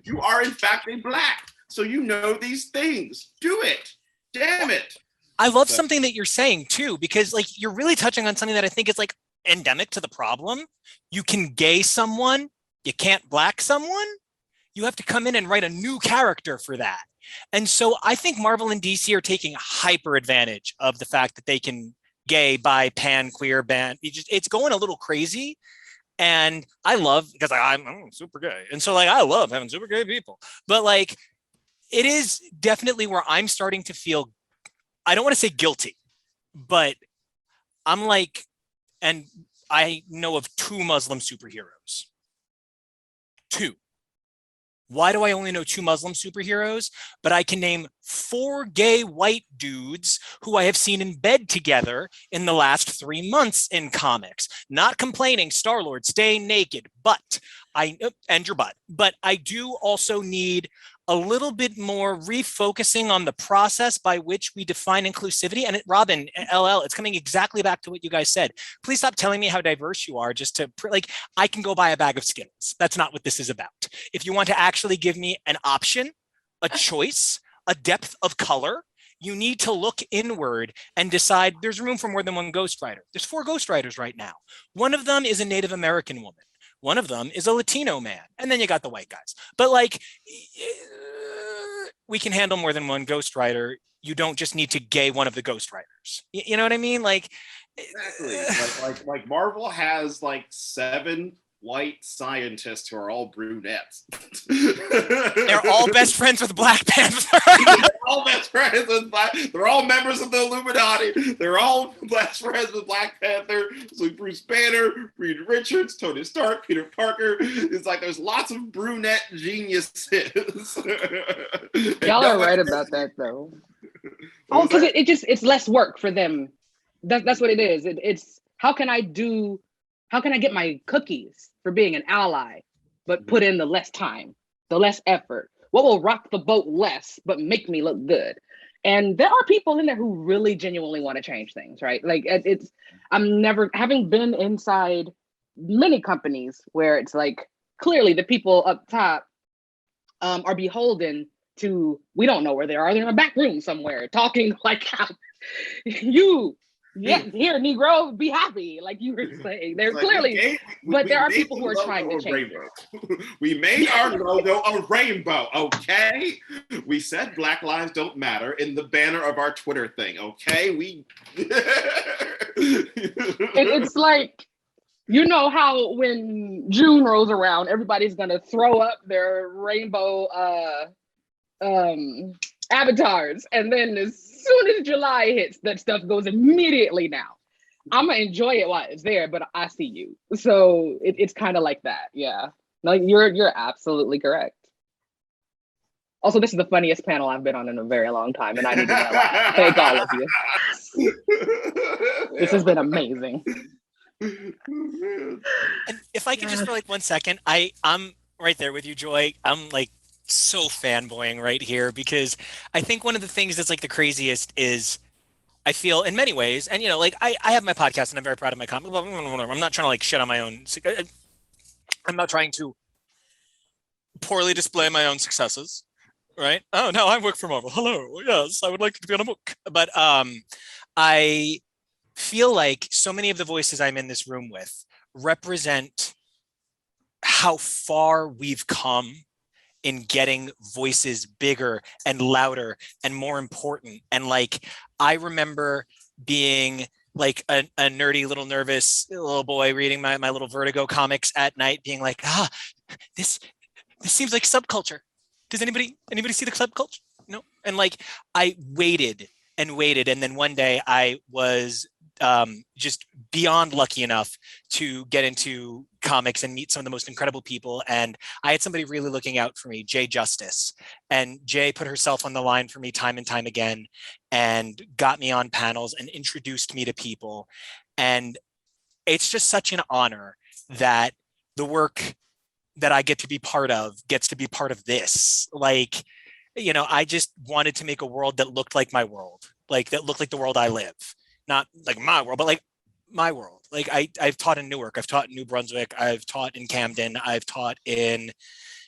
you are in fact a black, so you know these things. Do it. Damn it! I love something that you're saying too, because like you're really touching on something that I think is like endemic to the problem. You can gay someone, you can't black someone. You have to come in and write a new character for that. And so I think Marvel and DC are taking hyper advantage of the fact that they can gay, bi, pan, queer, ban. It's going a little crazy. And I love, because I'm super gay. And so like, I love having super gay people. But like, it is definitely where I'm starting to feel, I don't want to say guilty, but I'm like, and I know of 2 Muslim superheroes. 2. Why do I only know 2 Muslim superheroes? But I can name 4 gay white dudes who I have seen in bed together in the last 3 months in comics. Not complaining, Star-Lord, stay naked, but and your butt. But I do also need a little bit more refocusing on the process by which we define inclusivity. And Robyn, LL, it's coming exactly back to what you guys said. Please stop telling me how diverse you are just to, like, I can go buy a bag of Skittles. That's not what this is about. If you want to actually give me an option, a choice, a depth of color, you need to look inward and decide there's room for more than one Ghost Rider. There's 4 Ghost Riders right now. One of them is a Native American woman. One of them is a Latino man. And then you got the white guys. But like, we can handle more than one Ghost Rider. You don't just need to gay one of the Ghost Riders. You know what I mean? Like, exactly. Like Marvel has like 7 white scientists who are all brunettes. They're all best friends with Black Panther. They're all best friends with They're all members of the Illuminati. They're all best friends with Black Panther. So Bruce Banner, Reed Richards, Tony Stark, Peter Parker. It's like there's lots of brunette geniuses. Y'all are right about that though. Oh, because it's less work for them. That's what it is. It's how can I get my cookies for being an ally, but put in the less time, the less effort? What will rock the boat less, but make me look good? And there are people in there who really genuinely want to change things, right? Like I'm never, having been inside many companies where it's like, clearly the people up top are beholden to, we don't know where they are. They're in a back room somewhere talking like how yeah, here, Negro, be happy, like you were saying. They're like, clearly, but there are people who are trying to change it. We made our logo a rainbow, okay? We said Black Lives Don't Matter in the banner of our Twitter thing, okay? It's like, you know how when June rolls around, everybody's gonna throw up their rainbow avatars, and then as soon as July hits, that stuff goes immediately now. I'm gonna enjoy it while it's there, but I see you. So it's kind of like that, yeah. Like you're absolutely correct. Also, this is the funniest panel I've been on in a very long time, and I need to know. Thank all of you. This has been amazing. And if I could just for like 1 second, I'm right there with you, Joy. I'm like so fanboying right here because I think one of the things that's like the craziest is I feel in many ways, and you know, like I have my podcast and I'm very proud of my comic. I'm not trying to like shit on my own. I'm not trying to poorly display my own successes, right? Oh no, I work for Marvel. Hello, yes, I would like to be on a book. But I feel like so many of the voices I'm in this room with represent how far we've come in getting voices bigger and louder and more important. And like, I remember being like a nerdy little nervous little boy reading my little Vertigo comics at night being like, this seems like subculture. Does anybody see the subculture? No. And like, I waited and waited. And then one day I was just beyond lucky enough to get into comics and meet some of the most incredible people. And I had somebody really looking out for me, Jay Justice. And Jay put herself on the line for me time and time again and got me on panels and introduced me to people. And it's just such an honor that the work that I get to be part of gets to be part of this. Like, you know, I just wanted to make a world that looked like my world, like that looked like the world I live. Not like my world, but like my world. Like I've taught in Newark, I've taught in New Brunswick, I've taught in Camden, I've taught in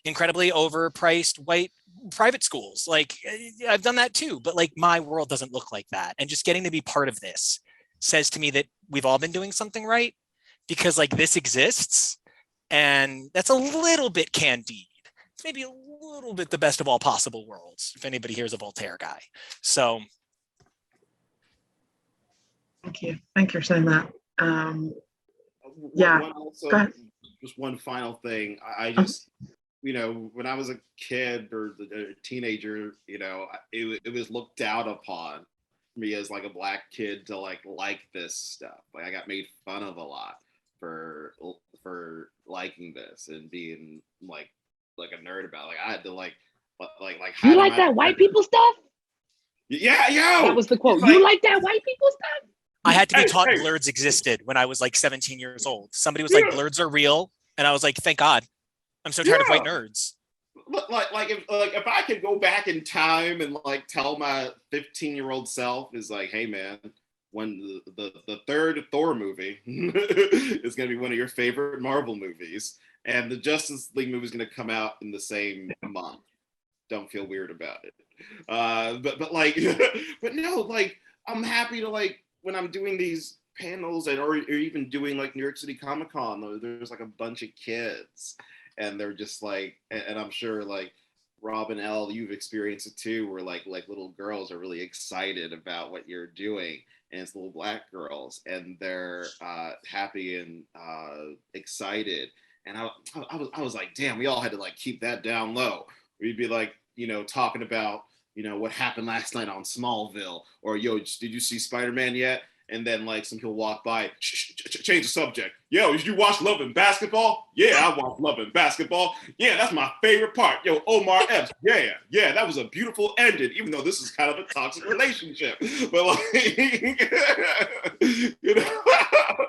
incredibly overpriced white private schools. Like I've done that too, but like my world doesn't look like that. And just getting to be part of this says to me that we've all been doing something right because like this exists and that's a little bit Candide. It's maybe a little bit the best of all possible worlds, if anybody here is a Voltaire guy. So Thank you. Thank you for saying that. Yeah. Also, go ahead. just one final thing. I just, you know, when I was a kid or a teenager, you know, it was looked down upon me as like a black kid to like this stuff. Like I got made fun of a lot for liking this and being like a nerd about it. Like I had to like you like that white people stuff? Yeah, yo. That was the quote. You like that white people stuff? I had to be taught blurs existed when I was like 17 years old. Somebody was like, blurs are real. And I was like, thank God. I'm so tired of white nerds. Like if I could go back in time and like tell my 15-year-old self is like, hey man, when the third Thor movie is going to be one of your favorite Marvel movies and the Justice League movie is going to come out in the same month. Don't feel weird about it. But no, like I'm happy to like, when I'm doing these panels or even doing like New York City Comic Con, there's like a bunch of kids and they're just like, and I'm sure like Robyn L, you've experienced it too, where like little girls are really excited about what you're doing and it's little black girls and they're happy and excited. And I was like, damn, we all had to like keep that down low. We'd be like, you know, talking about, you know, what happened last night on Smallville, or yo, did you see Spider-Man yet? And then like some people walk by, change the subject. Yo, did you watch Love and Basketball? Yeah, I watched Love and Basketball. Yeah, that's my favorite part. Yo, Omar Epps. Yeah, that was a beautiful ending, even though this is kind of a toxic relationship. But like, you know,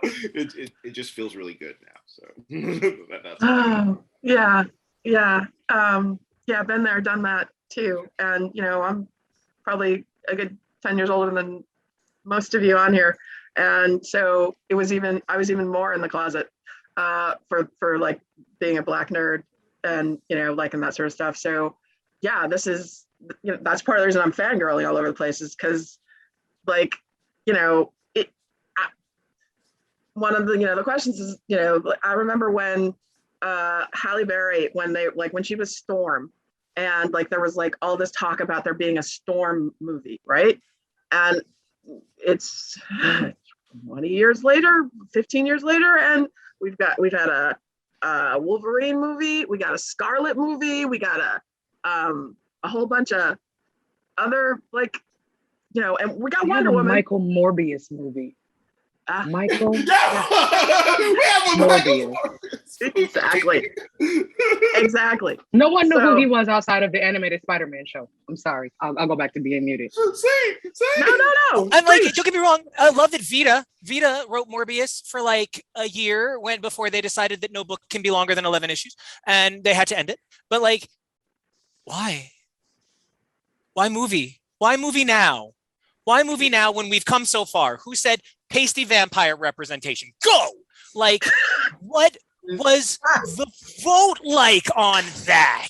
it just feels really good now. So that's yeah, been there, done that too. And you know, I'm probably a good 10 years older than most of you on here, and so I was even more in the closet for like being a black nerd and you know liking that sort of stuff. So yeah, this is, you know, that's part of the reason I'm fangirling all over the place, is because like, you know, one of the, you know, the questions is, you know, I remember when Halle Berry, when she was Storm, and like there was like all this talk about there being a Storm movie, right? And it's 20 years later, 15 years later, and we've had a Wolverine movie, we got a Scarlet movie, we got a whole bunch of other, like, you know, and we got Wonder Woman. Michael Morbius movie. Michael Morbius. Exactly. exactly. No one knew So- who he was outside of the animated Spider-Man show. I'm sorry. I'll go back to being muted. No. I'm like, Preach. don't get me wrong. I love that Vita wrote Morbius for like a year before they decided that no book can be longer than 11 issues and they had to end it. But like, why? Why movie? Why movie now? Why movie now when we've come so far? Who said pasty vampire representation? Go! Like, what was the vote like on that?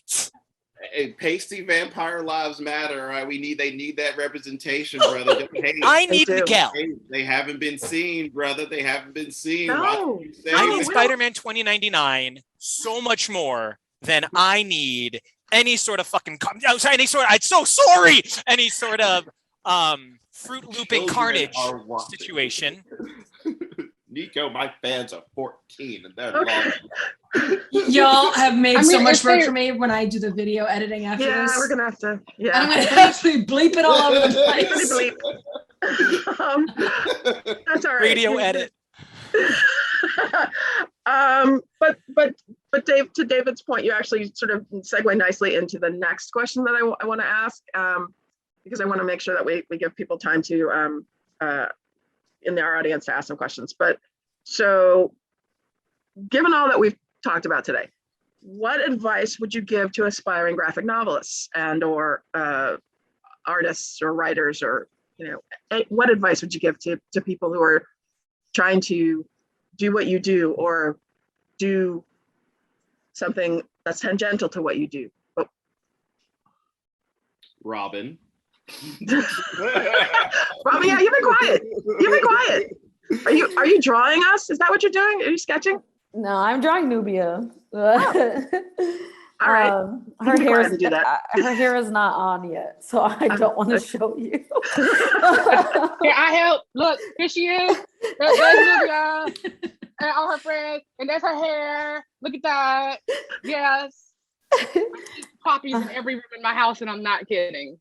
Hey, pasty vampire lives matter. Right? They need that representation, brother. Don't hate. I need Miguel. They haven't been seen, brother. They haven't been seen. No. I need Spider-Man 2099 so much more than I need any sort of fucking I'm so sorry. Any sort of Fruit Looping Carnage situation. Nico, my fans are 14 and they're Okay. Y'all have made I so mean, much if work they- for me when I do the video editing after Yeah, this. we're gonna have to. I'm Yeah. gonna have to bleep it all over the place. Bleep. That's all right. Radio edit. But Dave, to David's point, you actually sort of segue nicely into the next question that I want to ask, because I want to make sure that we give people time to in our audience to ask some questions. But so, given all that we've talked about today, what advice would you give to aspiring graphic novelists and or artists or writers, or what advice would you give to people who are trying to do what you do or do something that's tangential to what you do? But Robyn. Robyn, yeah, you've been quiet. You've been quiet. Are you drawing us? Is that what you're doing? Are you sketching? No, I'm drawing Nubia. All right. Her be hair quiet is and do that. her hair is not on yet, so I don't want to show you. Here, I help. Look, here she is. There's Nubia and all her friends, and that's her hair. Look at that. Yes. I keep copies in every room in my house, and I'm not kidding.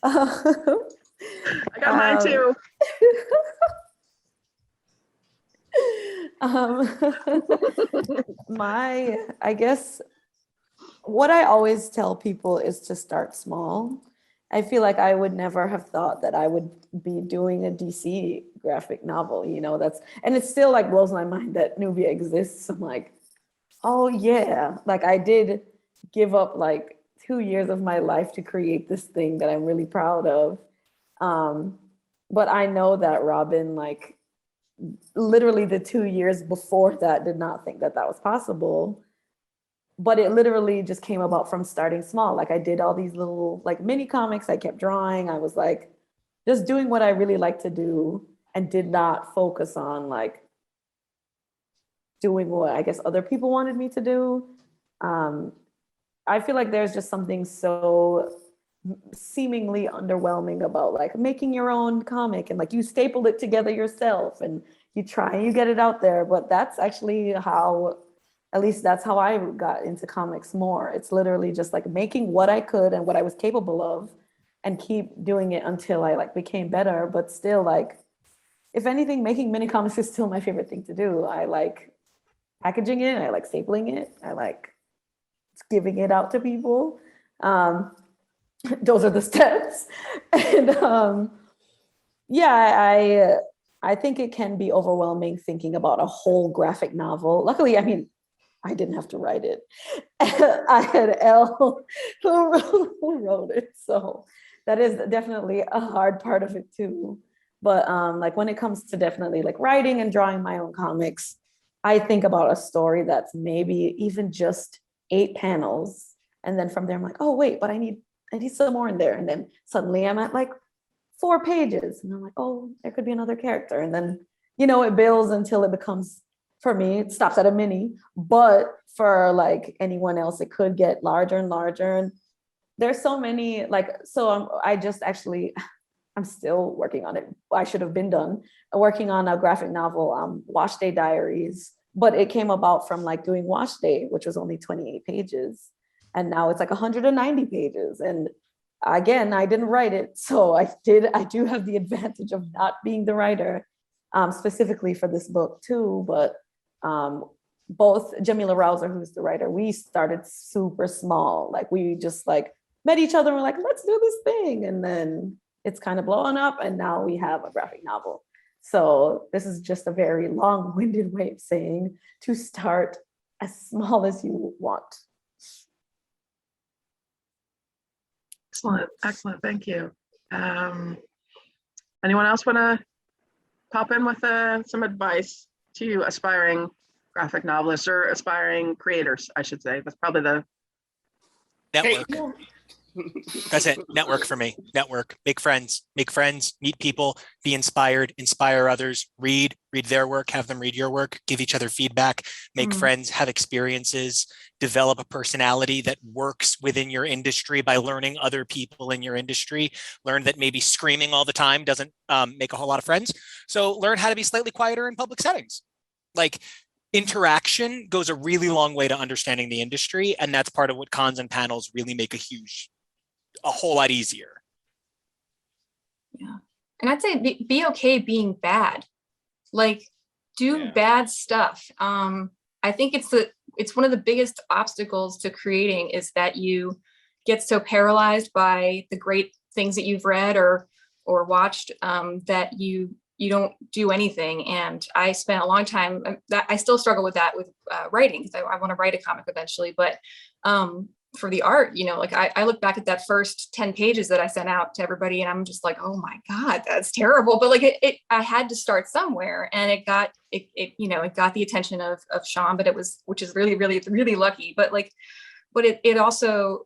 I got mine too. I guess what I always tell people is to start small. I feel like I would never have thought that I would be doing a DC graphic novel, and it still like blows my mind that Nubia exists. I'm like, oh yeah, like I did give up like 2 years of my life to create this thing that I'm really proud of. But I know that Robyn, like literally the 2 years before that, did not think that was possible. But it literally just came about from starting small. Like I did all these little like mini comics. I kept drawing. I was like just doing what I really like to do and did not focus on like doing what I guess other people wanted me to do. I feel like there's just something so seemingly underwhelming about like making your own comic and like you staple it together yourself and you try and you get it out there. But that's actually how, at least that's how I got into comics more. It's literally just like making what I could and what I was capable of and keep doing it until I like became better. But still, like, if anything, making mini comics is still my favorite thing to do. I like packaging it, I like stapling it, I like giving it out to people. Those are the steps. And yeah, I think it can be overwhelming thinking about a whole graphic novel. Luckily, I mean, I didn't have to write it. I had Elle who wrote it. So that is definitely a hard part of it too. But like when it comes to definitely like writing and drawing my own comics, I think about a story that's maybe even just 8 panels. And then from there, I'm like, oh wait, but I need some more in there. And then suddenly I'm at like 4 pages. And I'm like, oh, there could be another character. And then, it builds until it becomes, for me, it stops at a mini. But for like anyone else, it could get larger and larger. And there's so many, I'm still working on it. I should have been done working on a graphic novel, Wash Day Diaries. But it came about from like doing Wash Day, which was only 28 pages. And now it's like 190 pages. And again, I didn't write it. So I do have the advantage of not being the writer, specifically for this book too. But both Jamila Rouser, who's the writer, we started super small. Like we just like met each other and we're like, let's do this thing. And then it's kind of blowing up and now we have a graphic novel. So this is just a very long-winded way of saying to start as small as you want. Excellent, excellent, thank you. Anyone else want to pop in with some advice to aspiring graphic novelists or aspiring creators, I should say? That's probably the Network. That's it. Network for me. Network. Make friends, meet people, be inspired, inspire others, read their work, have them read your work, give each other feedback, make friends, have experiences, develop a personality that works within your industry by learning other people in your industry. Learn that maybe screaming all the time doesn't make a whole lot of friends. So learn how to be slightly quieter in public settings. Like, interaction goes a really long way to understanding the industry. And that's part of what cons and panels really make a whole lot easier. Yeah. And I'd say be okay being bad. Like, do bad stuff. I think it's one of the biggest obstacles to creating is that you get so paralyzed by the great things that you've read or watched that you don't do anything. And I spent a long time that I still struggle with that with writing, because I want to write a comic eventually, but for the art, like I look back at that first 10 pages that I sent out to everybody and I'm just like, oh my God, that's terrible. But like I had to start somewhere, and it got the attention of Sean, but which is really, really, really lucky. But it also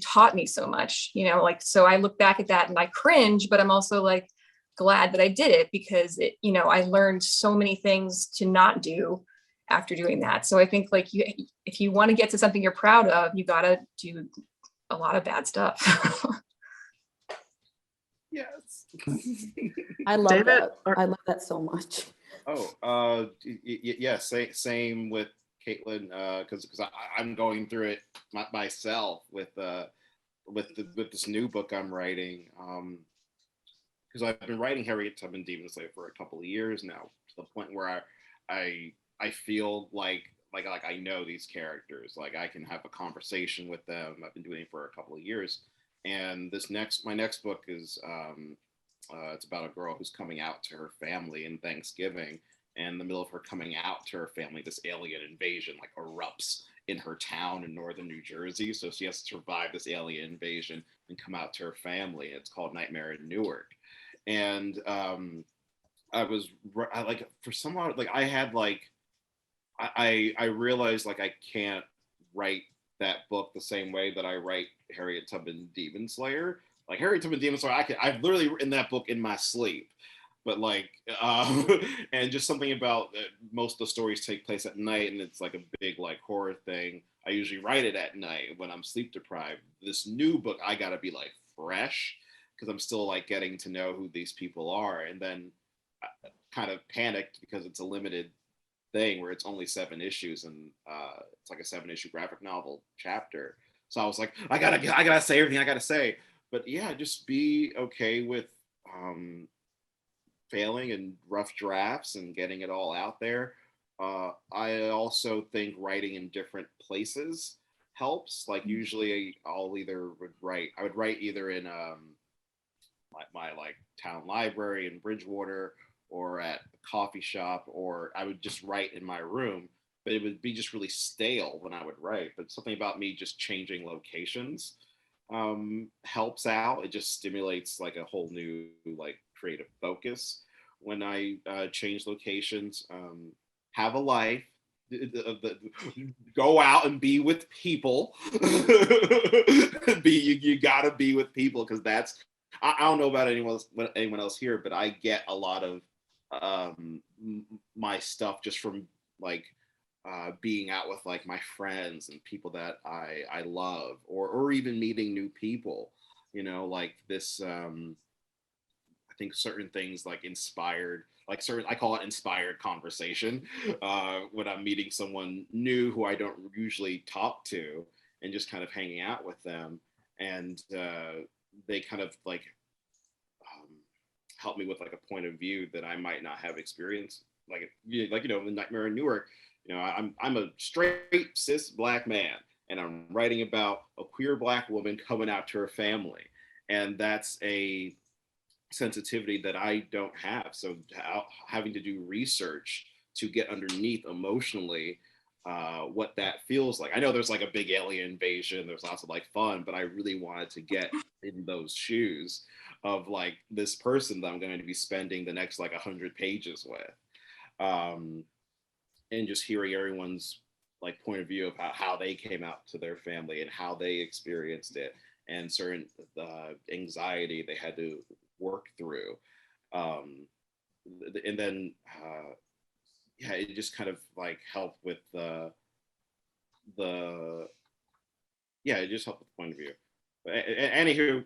taught me so much, so I look back at that and I cringe, but I'm also like glad that I did it, because I learned so many things to not do after doing that. So I think if you want to get to something you're proud of, you got to do a lot of bad stuff. Yes. I love David, that. I love that so much. Oh, yeah, same with Caitlin, because I'm going through it myself with this new book I'm writing, because I've been writing Harriet Tubman Demon Slayer for a couple of years now, to the point where I feel like I know these characters, like I can have a conversation with them. I've been doing it for a couple of years, and my next book is it's about a girl who's coming out to her family in Thanksgiving, and in the middle of her coming out to her family, this alien invasion erupts in her town in northern New Jersey. So she has to survive this alien invasion and come out to her family. It's called Nightmare in Newark, and I realized I can't write that book the same way that I write Harriet Tubman Demon Slayer. Like Harriet Tubman Demon Slayer, I've literally written that book in my sleep. But and just something about most of the stories take place at night, and it's like a big horror thing. I usually write it at night when I'm sleep deprived. This new book, I gotta be fresh, because I'm still getting to know who these people are, and then I kind of panicked because it's a limited thing where it's only 7 issues, and it's like a 7-issue graphic novel chapter. So I was like, I gotta say everything I gotta say. But yeah, just be okay with failing in rough drafts and getting it all out there. I also think writing in different places helps. Usually I would write either in my town library in Bridgewater, or at a coffee shop, or I would just write in my room, but it would be just really stale when I would write. But something about me just changing locations helps out. It just stimulates a whole new creative focus when I change locations. Have a life, go out and be with people. You gotta be with people, because that's, I don't know about anyone else here, but I get a lot of my stuff just from being out with my friends and people that I love, or even meeting new people, this I think certain things inspired, I call it inspired conversation, when I'm meeting someone new who I don't usually talk to, and just kind of hanging out with them, and they kind of help me with a point of view that I might not have experienced. The Nightmare in Newark You know, I'm a straight cis Black man, and I'm writing about a queer Black woman coming out to her family, and that's a sensitivity that I don't have. So having to do research to get underneath emotionally what that feels like. I know there's like a big alien invasion, there's lots of like fun, but I really wanted to get in those shoes of like this person that I'm going to be spending the next like 100 pages with. And just hearing everyone's like point of view of how they came out to their family and how they experienced it, and certain anxiety they had to work through. And then yeah, it just kind of like helped with it just helped with the point of view. Anywho,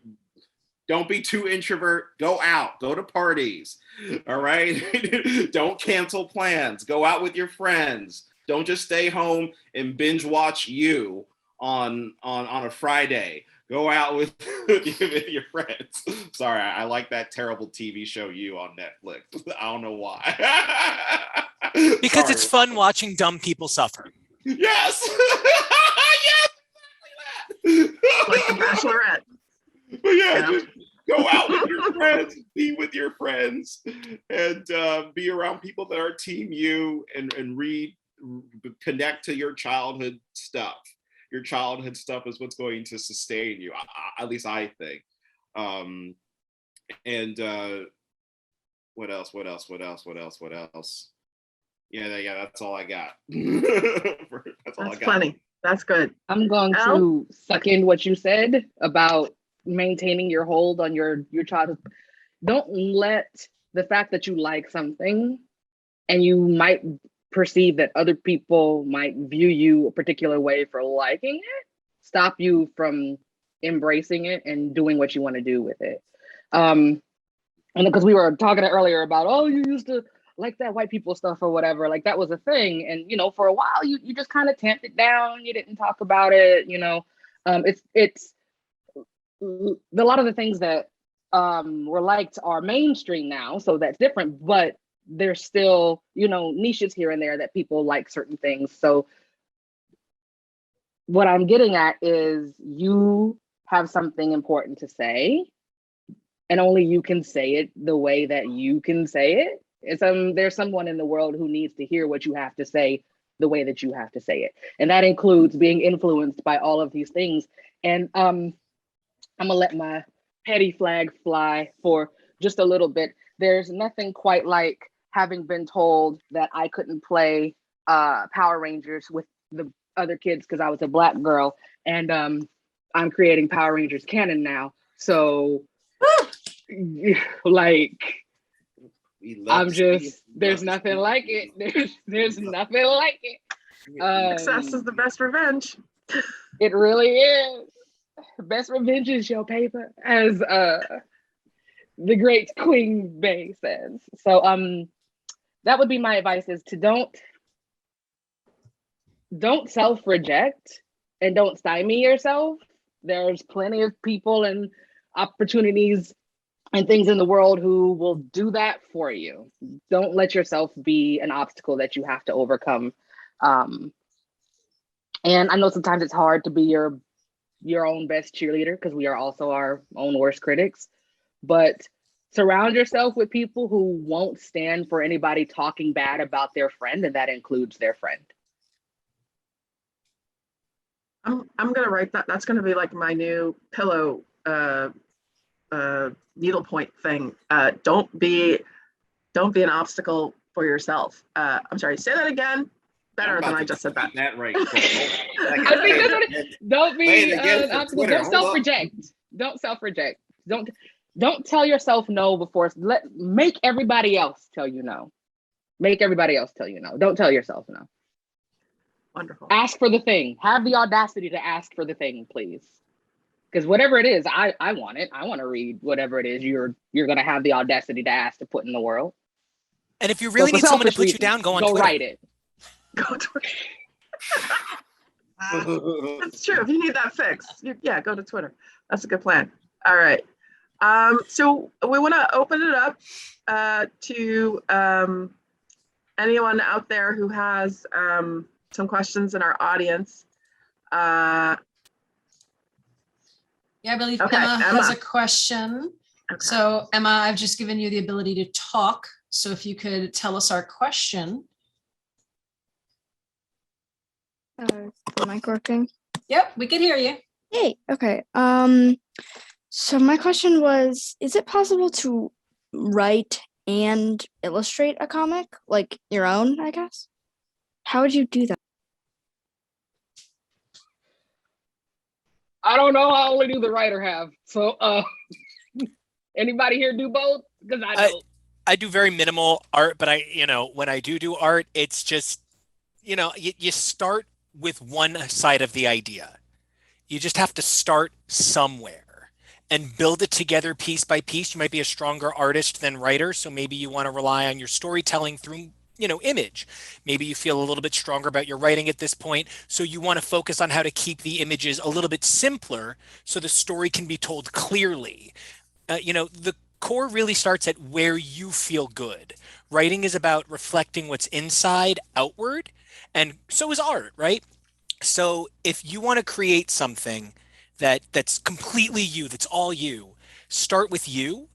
don't be too introvert. Go out. Go to parties. All right. Don't cancel plans. Go out with your friends. Don't just stay home and binge watch You on a Friday. Go out with your friends. Sorry, I like that terrible TV show You on Netflix. I don't know why. Because Sorry. it's fun watching dumb people suffer. Yes. Yes. Exactly that. Like The Bachelorette. But yeah, just go out with your friends, be with your friends, and be around people that are Team You, and connect to your childhood stuff. Your childhood stuff is what's going to sustain you. At least I think. And what else? Yeah, that's all I got. That's plenty. That's good. I'm going to second what you said about maintaining your hold on your childhood. Don't let the fact that you like something and you might perceive that other people might view you a particular way for liking it stop you from embracing it and doing what you want to do with it. And because we were talking earlier about, oh, you used to like that white people stuff or whatever, like that was a thing. And, you know, for a while you just kind of tamped it down. You didn't talk about it, you know. It's a lot of the things that were liked are mainstream now, so that's different, but there's still, you know, niches here and there that people like certain things. So what I'm getting at is you have something important to say, and only you can say it the way that you can say it. There's someone in the world who needs to hear what you have to say the way that you have to say it. And that includes being influenced by all of these things. And I'm gonna let my petty flag fly for just a little bit. There's nothing quite like having been told that I couldn't play Power Rangers with the other kids because I was a Black girl, and I'm creating Power Rangers canon now. So like, there's nothing like it. There's nothing like it. Success is the best revenge. It really is. Best revenge is your paper, as the great Queen Bey says. So that would be my advice, is to don't self-reject and don't stymie yourself. There's plenty of people and opportunities and things in the world who will do that for you. Don't let yourself be an obstacle that you have to overcome. And I know sometimes it's hard to be your own best cheerleader, because we are also our own worst critics, but surround yourself with people who won't stand for anybody talking bad about their friend, and that includes their friend. I'm gonna write that. That's gonna be like my new pillow needlepoint thing. Don't be an obstacle for yourself. I'm sorry, say that again. Better than I just said that. That right. I think that's what don't be an obstacle. Don't self-reject. Don't self-reject. Don't tell yourself no before. Make everybody else tell you no. Make everybody else tell you no. Don't tell yourself no. Wonderful. Ask for the thing. Have the audacity to ask for the thing, please. Because whatever it is, I want it. I want to read whatever it is you're going to have the audacity to ask to put in the world. And if you really need someone to put you down, go on Twitter. Write it. Go Twitter. That's true. If you need that fix, go to Twitter. That's a good plan. All right. So we want to open it up to anyone out there who has some questions in our audience? Yeah, I believe Okay, Emma has Emma. a question. Okay. So Emma, I've just given you the ability to talk. So if you could tell us our question. Is the mic working? Yep, we can hear you. Hey, okay. So my question was, is it possible to write and illustrate a comic, like your own, I guess? How would you do that? I don't know. I only do the writer half. So anybody here do both? Because I don't. I do very minimal art, but when I do art, it's just, you start with one side of the idea. You just have to start somewhere and build it together piece by piece. You might be a stronger artist than writer, so maybe you want to rely on your storytelling through, image. Maybe you feel a little bit stronger about your writing at this point, so you want to focus on how to keep the images a little bit simpler so the story can be told clearly. The core really starts at where you feel good. Writing is about reflecting what's inside outward, and so is art, right? So if you want to create something that's completely you, that's all you, start with you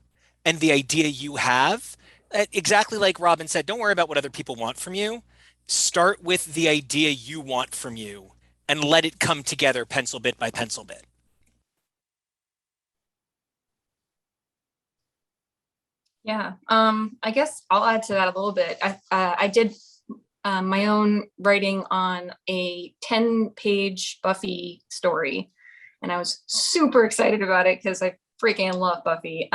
and the idea you have. Exactly like Robyn said, don't worry about what other people want from you. Start with the idea you want from you and let it come together pencil bit by pencil bit. Yeah, I guess I'll add to that a little bit. I did my own writing on a 10-page Buffy story, and I was super excited about it because I freaking love Buffy.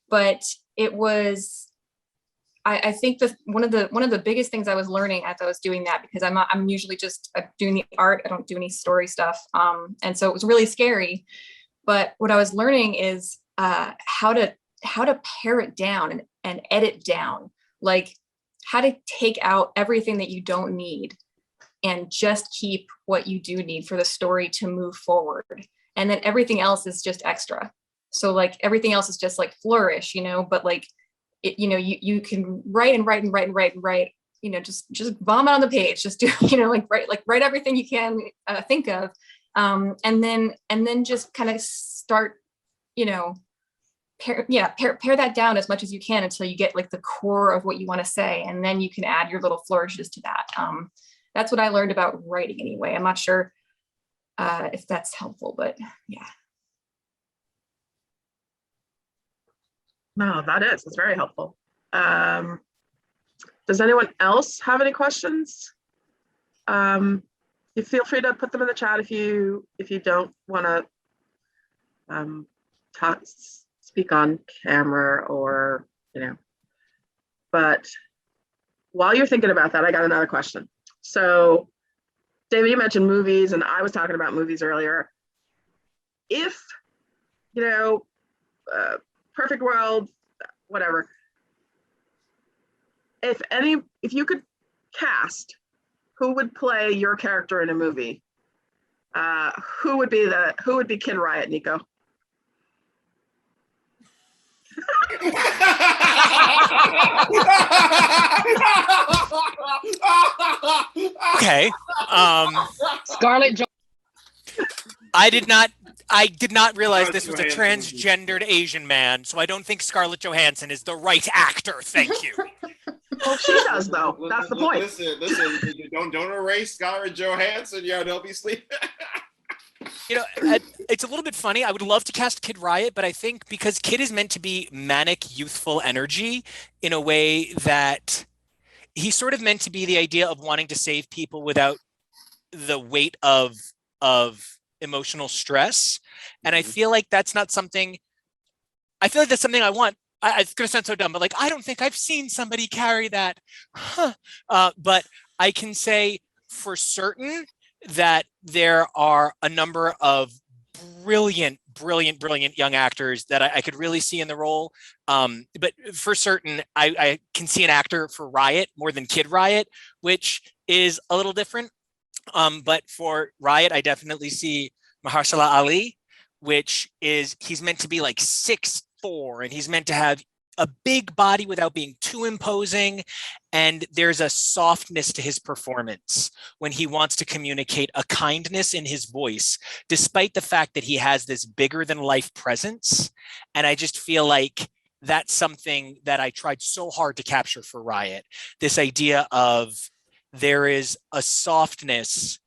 But it was, I think one of the biggest things I was learning as I was doing that, because I'm usually just doing the art, I don't do any story stuff, and so it was really scary. But what I was learning is how to pare it down and edit down, like how to take out everything that you don't need and just keep what you do need for the story to move forward. And then everything else is just extra. So like everything else is just like flourish, but like, you can write and write and write and write and write, just vomit on the page, just do, write everything you can think of. And then just kind of start, pare that down as much as you can until you get like the core of what you want to say, and then you can add your little flourishes to that. That's what I learned about writing anyway. I'm not sure if that's helpful, but yeah. No, it's very helpful. Does anyone else have any questions? You feel free to put them in the chat if you don't want to speak on camera, or but while you're thinking about that, I got another question. So David, you mentioned movies, and I was talking about movies earlier. If perfect world, whatever, if you could cast who would play your character in a movie, who would be Kid Riot, Nico? Okay. Scarlett Johansson. I did not realize this was a transgendered Asian man, so I don't think Scarlett Johansson is the right actor. Thank you. Well, she does, though. That's the point. Listen. Don't erase Scarlett Johansson. Don't be sleeping. It's a little bit funny. I would love to cast Kid Riot, but I think because Kid is meant to be manic, youthful energy in a way that he's sort of meant to be the idea of wanting to save people without the weight of emotional stress. And I feel like that's not something, I feel like that's something I want. It's going to sound so dumb, but like, I don't think I've seen somebody carry that. But I can say for certain that there are a number of brilliant young actors that I could really see in the role. But for certain, I can see an actor for Riot more than Kid Riot, which is a little different. But for Riot, I definitely see Mahershala Ali, which is, he's meant to be like 6'4", and he's meant to have a big body without being too imposing. And there's a softness to his performance when he wants to communicate a kindness in his voice, despite the fact that he has this bigger than life presence. And I just feel like that's something that I tried so hard to capture for Riot. This idea of there is a softness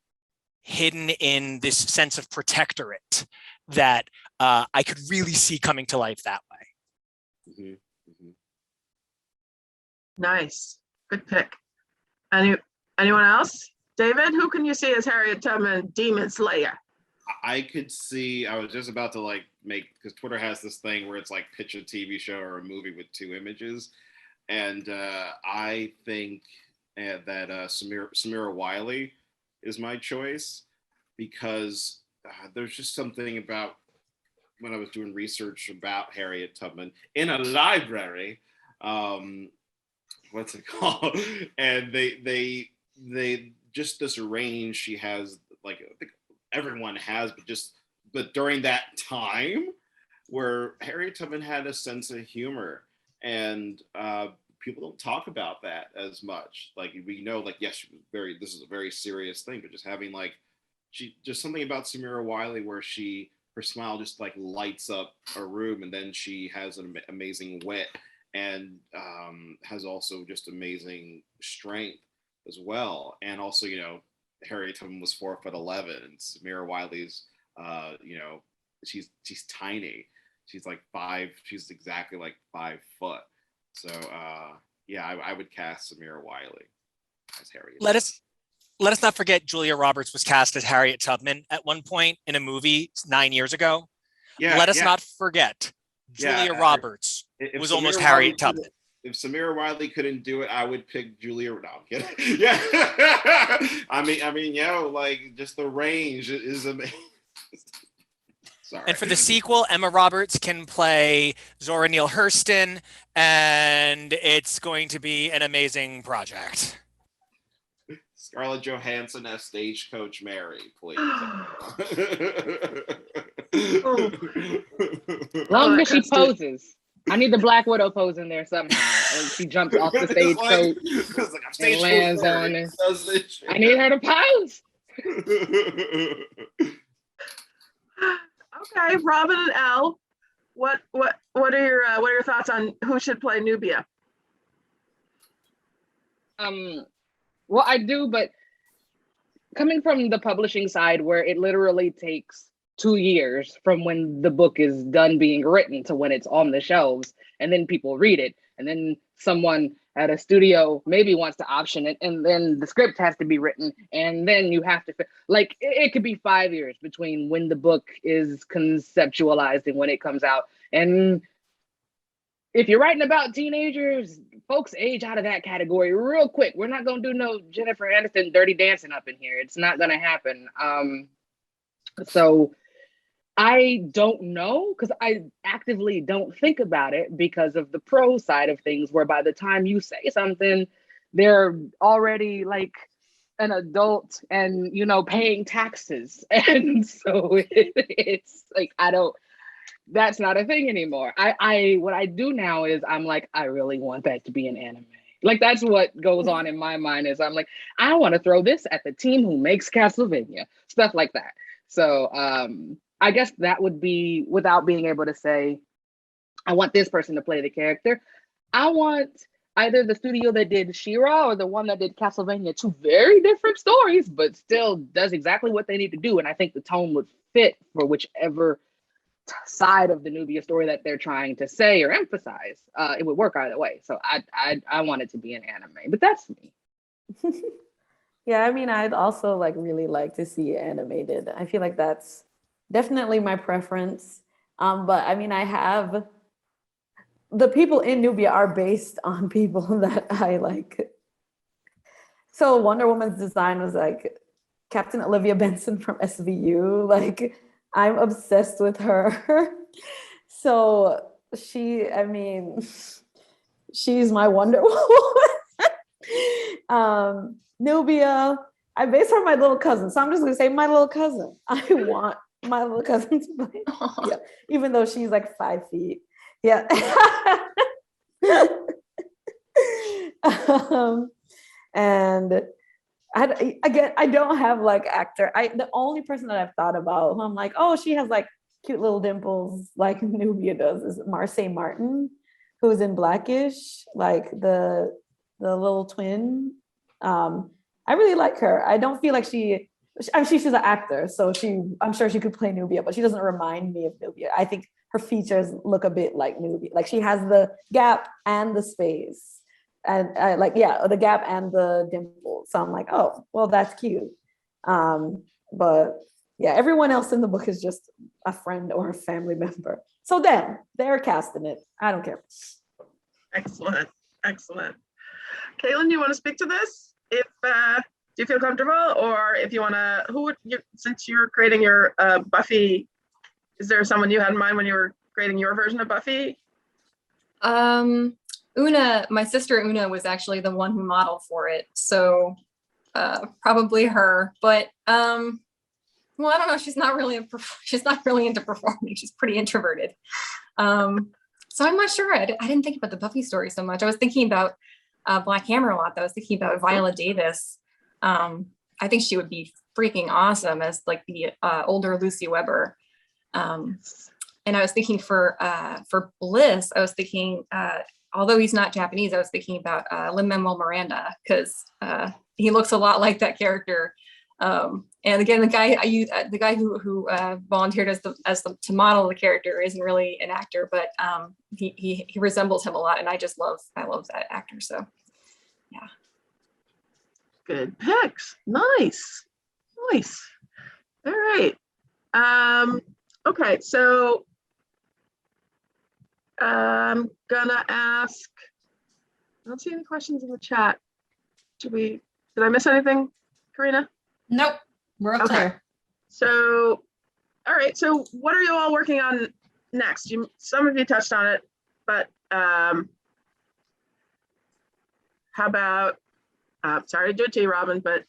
hidden in this sense of protectorate that I could really see coming to life that way. Mhm, mhm. Nice, good pick. Anyone else? David, who can you see as Harriet Tubman Demon Slayer? I could see, I was just about to like make, because Twitter has this thing where it's like pitch a TV show or a movie with 2 images. And I think that Samira Wiley is my choice, because there's just something about when I was doing research about Harriet Tubman in a library, what's it called? And they just this range she has, like I think everyone has, but during that time where Harriet Tubman had a sense of humor, and people don't talk about that as much. Like we know, like yes, she was this is a very serious thing, but just having like just something about Samira Wiley where her smile just like lights up a room, and then she has an amazing wit and has also just amazing strength as well. And also, you know, Harriet Tubman was 4'11", and Samira Wiley's, you know, she's tiny. She's like 5. She's exactly like 5 foot. So yeah, I would cast Samira Wiley as Harriet. Let us not forget Julia Roberts was cast as Harriet Tubman at one point in a movie 9 years ago. Yeah, let us not forget Julia Roberts was almost Harriet Tubman. If Samira Wiley couldn't do it, I would pick Julia. No, I'm kidding. Yeah, I mean, yo, like just the range is amazing. Sorry. And for the sequel, Emma Roberts can play Zora Neale Hurston, and it's going to be an amazing project. Scarlett Johansson as Stagecoach Mary, please. Long as she poses. I need the Black Widow pose in there somehow. And she jumps off the stagecoach and lands on it. I need her to pose. Okay, Robyn and Elle, what are your thoughts on who should play Nubia? Well, I do, but coming from the publishing side, where it literally takes 2 years from when the book is done being written to when it's on the shelves, and then people read it, and then someone at a studio maybe wants to option it, and then the script has to be written, and then you have to, like, it could be 5 years between when the book is conceptualized and when it comes out. And if you're writing about teenagers, folks age out of that category real quick. We're not gonna do no Jennifer Aniston Dirty Dancing up in here. It's not gonna happen. So I don't know, because I actively don't think about it because of the pro side of things, where by the time you say something, they're already like an adult and, you know, paying taxes. And so it's like, that's not a thing anymore. What I do now is I'm like, I really want that to be an anime. Like that's what goes on in my mind, is I'm like, I want to throw this at the team who makes Castlevania, stuff like that. So I guess that would be, without being able to say, I want this person to play the character. I want either the studio that did She-Ra or the one that did Castlevania, 2 very different stories, but still does exactly what they need to do. And I think the tone would fit for whichever side of the Nubia story that they're trying to say or emphasize. It would work either way. So I want it to be an anime, but that's me. Yeah, I mean, I'd also like really like to see it animated. I feel like that's definitely my preference. But I mean, I have the people in Nubia are based on people that I like. So Wonder Woman's design was like Captain Olivia Benson from SVU. Like I'm obsessed with her. So she's my Wonder Woman. Nubia, I based her on my little cousin. So I'm just gonna say my little cousin. I want my little cousin to play. Yeah, even though she's like 5 feet. Yeah. And I don't have like actor. The only person that I've thought about who I'm like, oh, she has like cute little dimples like Nubia does is Marseille Martin, who's in Blackish, like the little twin. I really like her. I don't feel like she's an actor, so I'm sure she could play Nubia, but she doesn't remind me of Nubia. I think her features look a bit like Nubia. Like she has the gap and the space. And the gap and the dimple. So I'm like, oh, well, that's cute. But yeah, everyone else in the book is just a friend or a family member. So they're casting it. I don't care. Excellent. Caitlin, you want to speak to this? If do you feel comfortable, or if you want to, since you're creating your Buffy, is there someone you had in mind when you were creating your version of Buffy? Una, my sister Una was actually the one who modeled for it. So probably her, but well, I don't know. She's not really into performing. She's pretty introverted. So I'm not sure. I didn't think about the Buffy story so much. I was thinking about Black Hammer a lot. I was thinking about Viola Davis. I think she would be freaking awesome as like the older Lucy Weber. And I was thinking for Bliss, I was thinking, although he's not Japanese, I was thinking about Lin-Manuel Miranda, because he looks a lot like that character. And again, the guy who volunteered to model the character isn't really an actor, but he resembles him a lot, and I love that actor. So yeah. Good picks. Nice. All right. Okay, so I'm gonna ask, I don't see any questions in the chat. Did I miss anything, Karina? Nope, we're up there. So, all right, so what are you all working on next? Some of you touched on it, but how about, sorry to do it to you, Robyn, but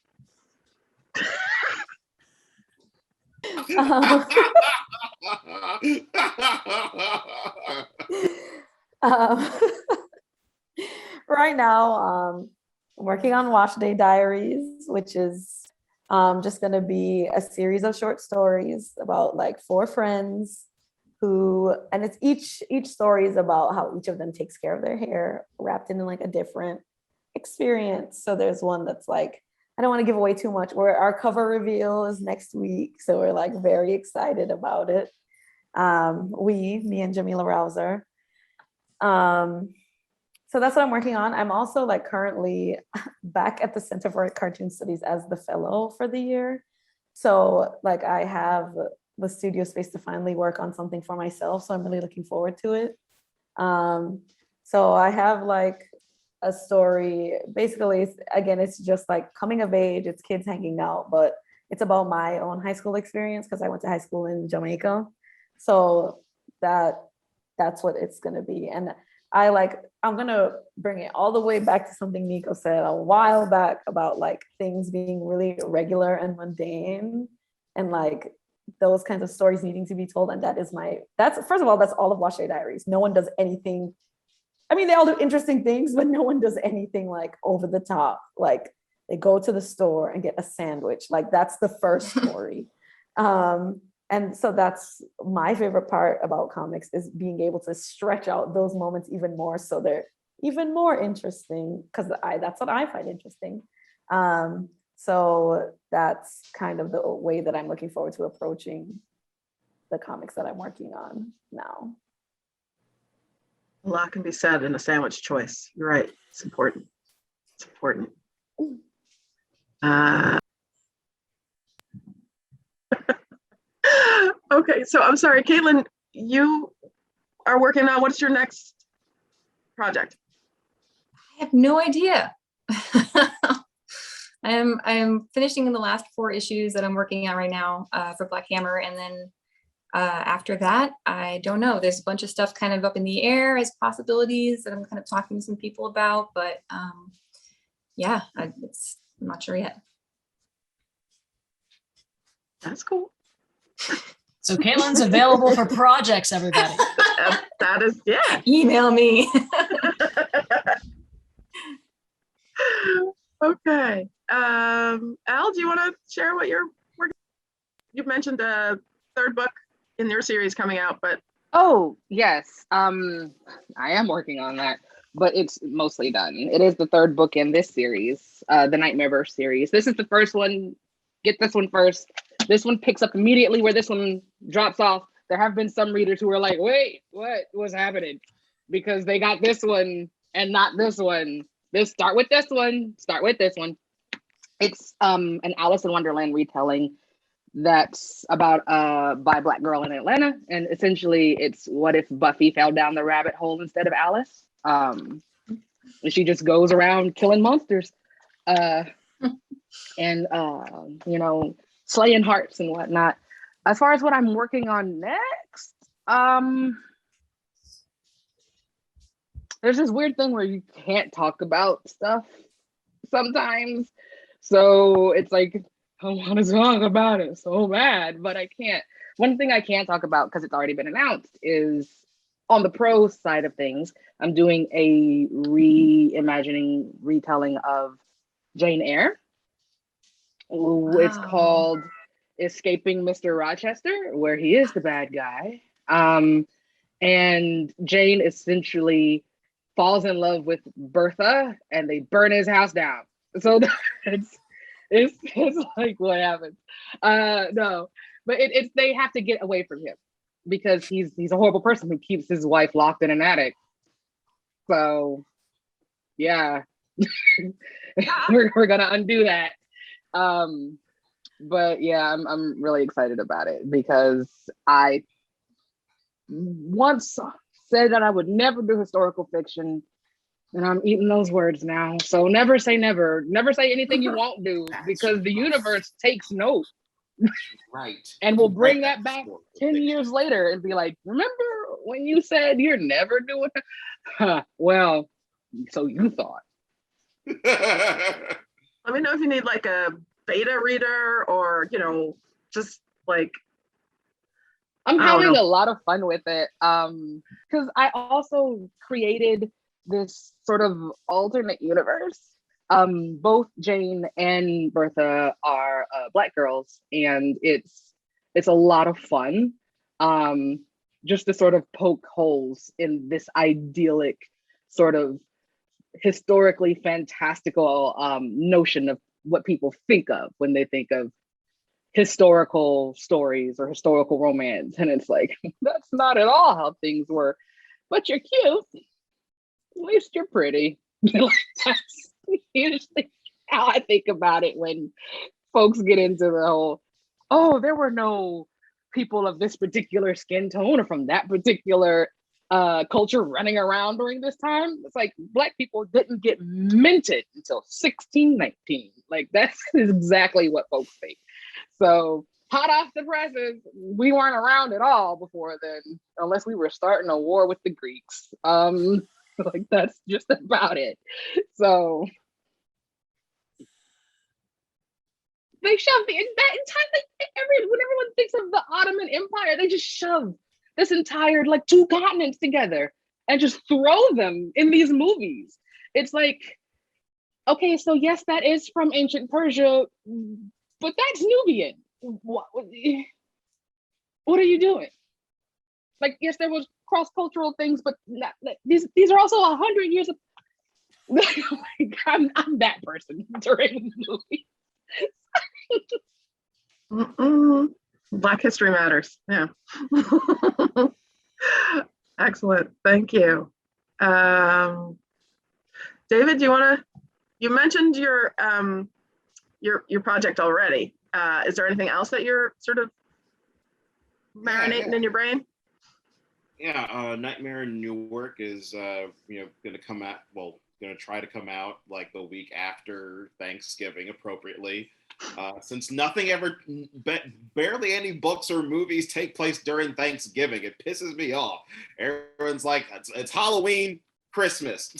right now, I'm working on Wash Day Diaries, which is just going to be a series of short stories about like 4 friends and it's each story is about how each of them takes care of their hair, wrapped in like a different experience. So there's one that's like, I don't want to give away too much, where our cover reveal is next week. So we're like very excited about it. Me and Jamila Rouser. So that's what I'm working on. I'm also like currently back at the Center for Cartoon Studies as the fellow for the year. So like I have the studio space to finally work on something for myself. So I'm really looking forward to it. So I have like a story, basically, it's just like coming of age, it's kids hanging out, but it's about my own high school experience because I went to high school in Jamaica. So that's what it's gonna be. And I'm gonna bring it all the way back to something Nico said a while back about like things being really regular and mundane and like those kinds of stories needing to be told. And that's first of all, that's all of Wash Day Diaries. No one does anything. I mean, they all do interesting things, but no one does anything like over the top. Like they go to the store and get a sandwich. Like that's the first story. And so that's my favorite part about comics, is being able to stretch out those moments even more so they're even more interesting, because that's what I find interesting. So that's kind of the way that I'm looking forward to approaching the comics that I'm working on now. a lot can be said in a sandwich choice. You're right. It's important. It's important. Okay, so I'm sorry, Caitlin, you are working on, what's your next project? I have no idea. I'm finishing the last 4 issues that I'm working on right now for Black Hammer, and then after that, I don't know. There's a bunch of stuff kind of up in the air as possibilities that I'm kind of talking to some people about, but yeah, I'm not sure yet. That's cool. So Caitlin's available for projects, everybody. That is, yeah. Email me. Okay. Al, do you want to share what you're working? You mentioned a third book in your series coming out, but Oh, yes. I am working on that, but it's mostly done. It is the third book in this series, the Nightmareverse series. This is the first one. Get this one first. This one picks up immediately where this one drops off. There have been some readers who are like, wait, what was happening? Because they got this one and not this one. Start with this one. It's an Alice in Wonderland retelling that's about by Black girl in Atlanta, and essentially it's what if Buffy fell down the rabbit hole instead of Alice. And she just goes around killing monsters, and you know, slaying hearts and whatnot. As far as what I'm working on next, there's this weird thing where you can't talk about stuff sometimes, so it's like I want to talk about it so bad, but I can't. One thing I can't talk about because it's already been announced is on the prose side of things. I'm doing a reimagining, retelling of Jane Eyre. Wow. It's called Escaping Mr. Rochester, where he is the bad guy. And Jane essentially falls in love with Bertha and they burn his house down. So it's like what happens. No, but it's they have to get away from him because he's a horrible person who keeps his wife locked in an attic. So yeah, we're gonna undo that. But yeah, I'm really excited about it because I once said that I would never do historical fiction. And I'm eating those words now. So never say never. Never say anything you won't do because the universe takes note. Right. And we'll bring that back 10 years later and be like, remember when you said you're never doing it? Well, so you thought. Let me know if you need like a beta reader or, you know, just like. I'm having a lot of fun with it. Because I also created this sort of alternate universe. Both Jane and Bertha are Black girls, and it's a lot of fun. Just to sort of poke holes in this idyllic sort of historically fantastical notion of what people think of when they think of historical stories or historical romance. And it's like, that's not at all how things were, but you're cute. At least you're pretty. Like, that's usually how I think about it when folks get into the whole, oh, there were no people of this particular skin tone or from that particular culture running around during this time. It's like Black people didn't get minted until 1619. Like that's exactly what folks think. So hot off the presses, we weren't around at all before then, unless we were starting a war with the Greeks. Like that's just about it. So they shoved that entire when everyone thinks of the Ottoman Empire, they just shove this entire like 2 continents together and just throw them in these movies. It's like, okay, so yes, that is from ancient Persia, but that's Nubian. What are you doing? Like, yes, there was cross-cultural things, but not, these are also 100 years of. Like, I'm that person during the movie. Black History Matters. Yeah. Excellent. Thank you. David, you mentioned your project already. Is there anything else that you're sort of marinating in your brain? Yeah, Nightmare in Newark is going to come out. Well, going to try to come out like the week after Thanksgiving, appropriately. Since nothing ever, barely any books or movies take place during Thanksgiving, it pisses me off. Everyone's like, it's Halloween, Christmas,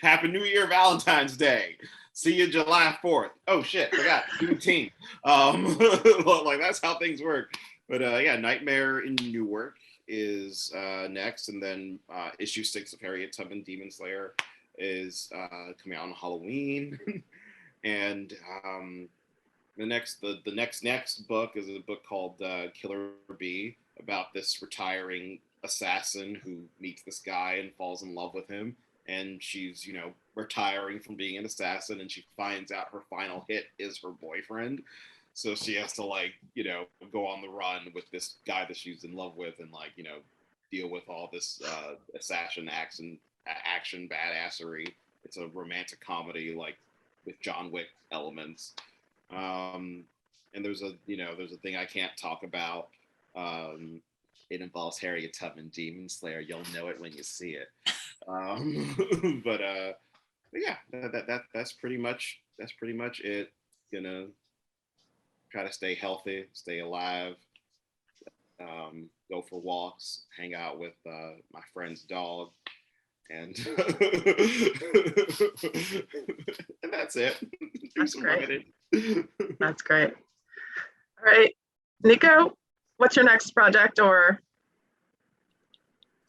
Happy New Year, Valentine's Day. See you July 4th. Oh shit, forgot Juneteenth. Like that's how things work. But yeah, Nightmare in Newark is next, and then issue 6 of Harriet Tubman Demon Slayer is coming out on Halloween. And the next book is a book called Killer Bee, about this retiring assassin who meets this guy and falls in love with him. And she's, retiring from being an assassin, and she finds out her final hit is her boyfriend. So she has to go on the run with this guy that she's in love with, and deal with all this assassin action badassery. It's a romantic comedy with John Wick elements. And there's a thing I can't talk about. It involves Harriet Tubman Demon Slayer. You'll know it when you see it. But yeah, that's pretty much it. Gonna try to stay healthy, stay alive, go for walks, hang out with my friend's dog, and and that's it. That's great. That's great. All right, Nico, what's your next project or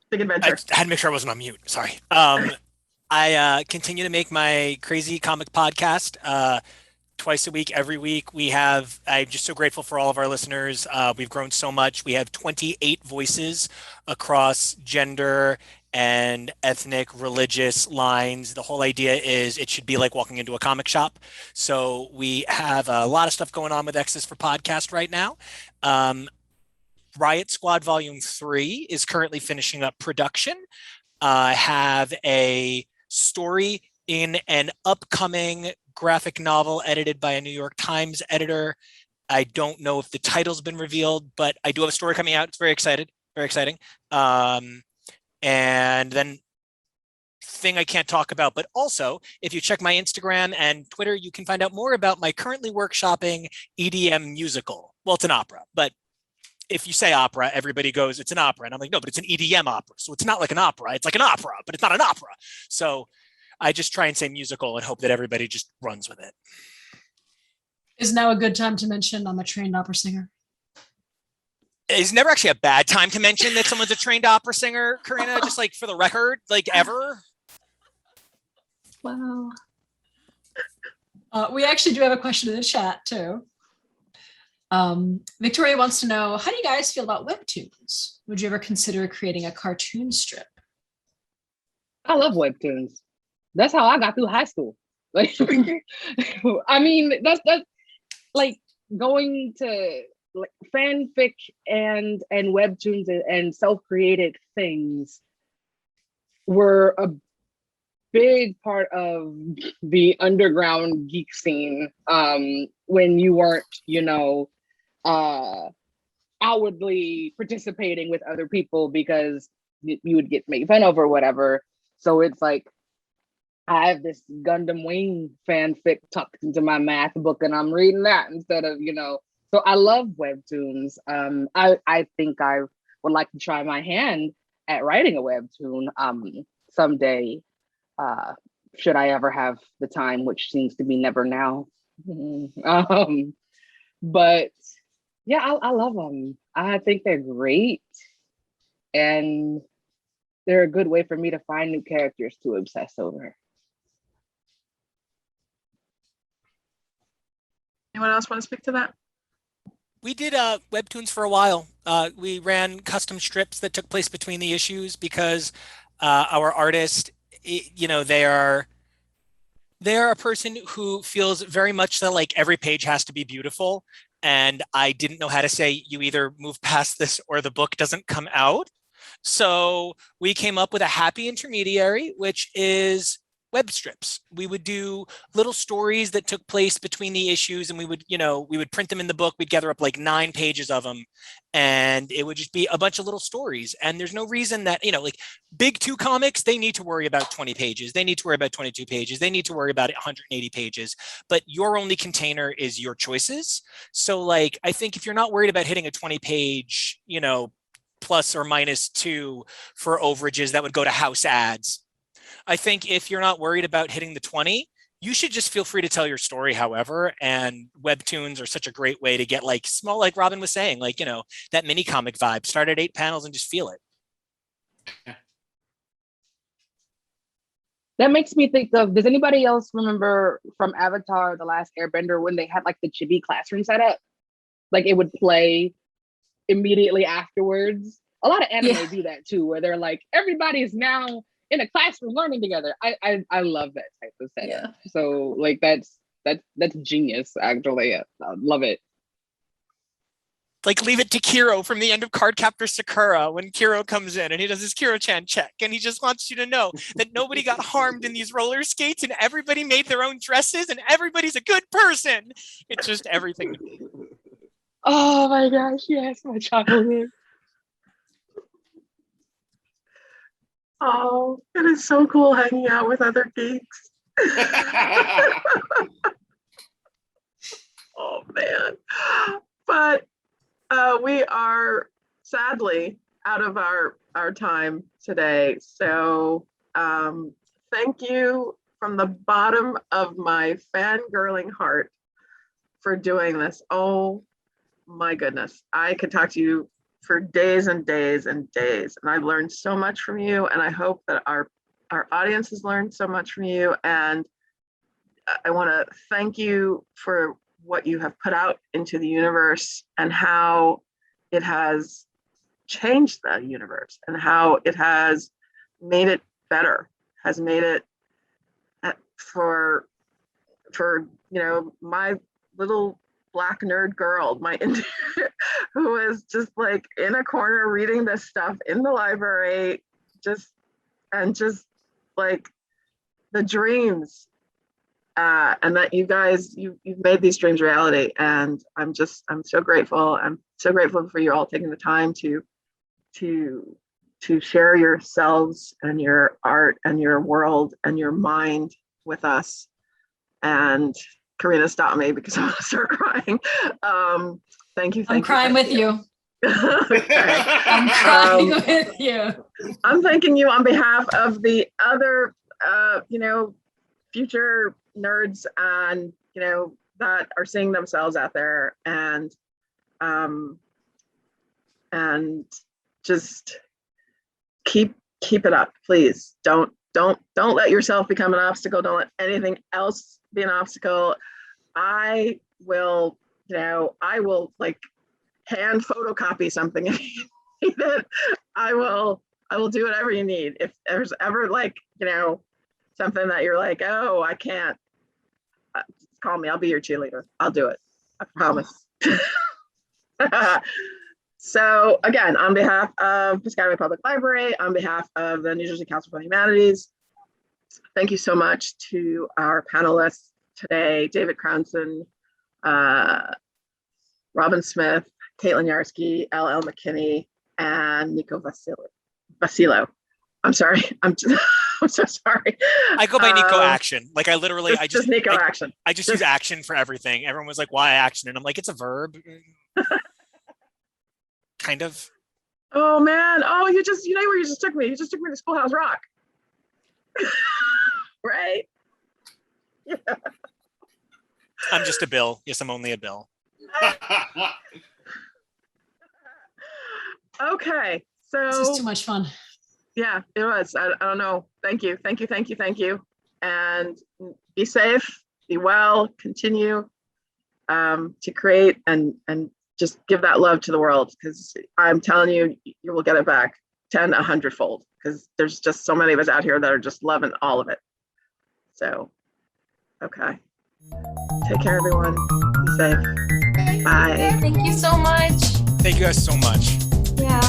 big adventure? I had to make sure I wasn't on mute. Sorry. I continue to make my crazy comic podcast twice a week, every week. I'm just so grateful for all of our listeners. We've grown so much. We have 28 voices across gender and ethnic, religious lines. The whole idea is it should be like walking into a comic shop. So we have a lot of stuff going on with X's for Podcast right now. Riot Squad Volume 3 is currently finishing up production. I have a story in an upcoming graphic novel edited by a New York Times editor. I don't know if the title's been revealed, but I do have a story coming out. It's very exciting. And then thing I can't talk about, but also if you check my Instagram and Twitter, you can find out more about my currently workshopping EDM musical. Well, it's an opera, but if you say opera, everybody goes, it's an opera. And I'm like, no, but it's an EDM opera. So it's not like an opera. It's like an opera, but it's not an opera. So I just try and say musical and hope that everybody just runs with it. Is now a good time to mention I'm a trained opera singer? It's never actually a bad time to mention that someone's a trained opera singer, Karina, just like for the record, like ever. Wow. We actually do have a question in the chat too. Victoria wants to know, how do you guys feel about webtoons? Would you ever consider creating a cartoon strip? I love webtoons. That's how I got through high school. Like, I mean, that's like going to like fanfic and webtoons and self-created things were a big part of the underground geek scene when you weren't, outwardly participating with other people because you would get made fun of or whatever. So it's like, I have this Gundam Wing fanfic tucked into my math book and I'm reading that instead of, so I love webtoons. I think I would like to try my hand at writing a webtoon someday, should I ever have the time, which seems to be never now. But yeah, I love them. I think they're great. And they're a good way for me to find new characters to obsess over. Anyone else want to speak to that? We did webtoons for a while. We ran custom strips that took place between the issues because our artist, they are a person who feels very much that like every page has to be beautiful. And I didn't know how to say you either move past this or the book doesn't come out. So we came up with a happy intermediary, which is web strips. We would do little stories that took place between the issues, and we would print them in the book. We'd gather up like 9 pages of them, and it would just be a bunch of little stories. And there's no reason that, like big 2 comics, they need to worry about 20 pages. They need to worry about 22 pages. They need to worry about 180 pages, but your only container is your choices. So like, I think if you're not worried about hitting a 20 page, plus or minus 2 for overages that would go to house ads, I think if you're not worried about hitting the 20, you should just feel free to tell your story however, and webtoons are such a great way to get like small, like Robyn was saying, like, you know, that mini comic vibe. Start at 8 panels and just feel it. That makes me think of, does anybody else remember from Avatar, The Last Airbender, when they had like the chibi classroom setup? Like it would play immediately afterwards. A lot of anime do that too, where they're like, everybody's now in a classroom learning together. I love that type of setup. Yeah. So like that's genius, actually. I love it. Like leave it to Kiro from the end of Cardcaptor Sakura when Kiro comes in and he does his Kiro-chan check and he just wants you to know that nobody got harmed in these roller skates and everybody made their own dresses and everybody's a good person. It's just everything to me. Oh my gosh, yes, my childhood. Oh, it is so cool hanging out with other geeks. Oh man. But we are sadly out of our time today. So thank you from the bottom of my fangirling heart for doing this. Oh my goodness. I could talk to you for days and days and days. And I've learned so much from you. And I hope that our audience has learned so much from you. And I want to thank you for what you have put out into the universe and how it has changed the universe and how it has made it better, has made it for you know, my little Black nerd girl, who is just like in a corner reading this stuff in the library, just like the dreams, and that you guys, you've made these dreams reality. And I'm so grateful. I'm so grateful for you all taking the time to share yourselves and your art and your world and your mind with us. And Karina, stop me because I'm gonna start crying. Thank you. I'm crying with you. Okay. I'm crying with you. I'm thanking you on behalf of the other, future nerds and, that are seeing themselves out there, and just keep it up, please. Don't let yourself become an obstacle. Don't let anything else be an obstacle. I will like hand photocopy something if you need it. I will do whatever you need. If there's ever something that you're like, oh, I can't, call me. I'll be your cheerleader. I'll do it. I promise. So again, on behalf of Piscataway Public Library, on behalf of the New Jersey Council for Humanities, thank you so much to our panelists today, David Crownson, Robyn Smith, Caitlin Yarsky, LL McKinney, and Nico Vasilo. I'm sorry. I'm so sorry. I go by Nico Action. Like I just Nico Action. I just use action for everything. Everyone was like, why action? And I'm like, it's a verb. Kind of. Oh man. Oh, where you just took me. You just took me to Schoolhouse Rock. Right? Yeah. I'm just a bill. Yes, I'm only a bill. Okay. So This is too much fun. Yeah, it was. I don't know. Thank you. And be safe, be well, continue to create and just give that love to the world, because I'm telling you, you will get it back 10, 100-fold, because there's just so many of us out here that are just loving all of it. So, okay. Take care, everyone. Be safe. Bye. Thank you so much. Thank you guys so much. Yeah.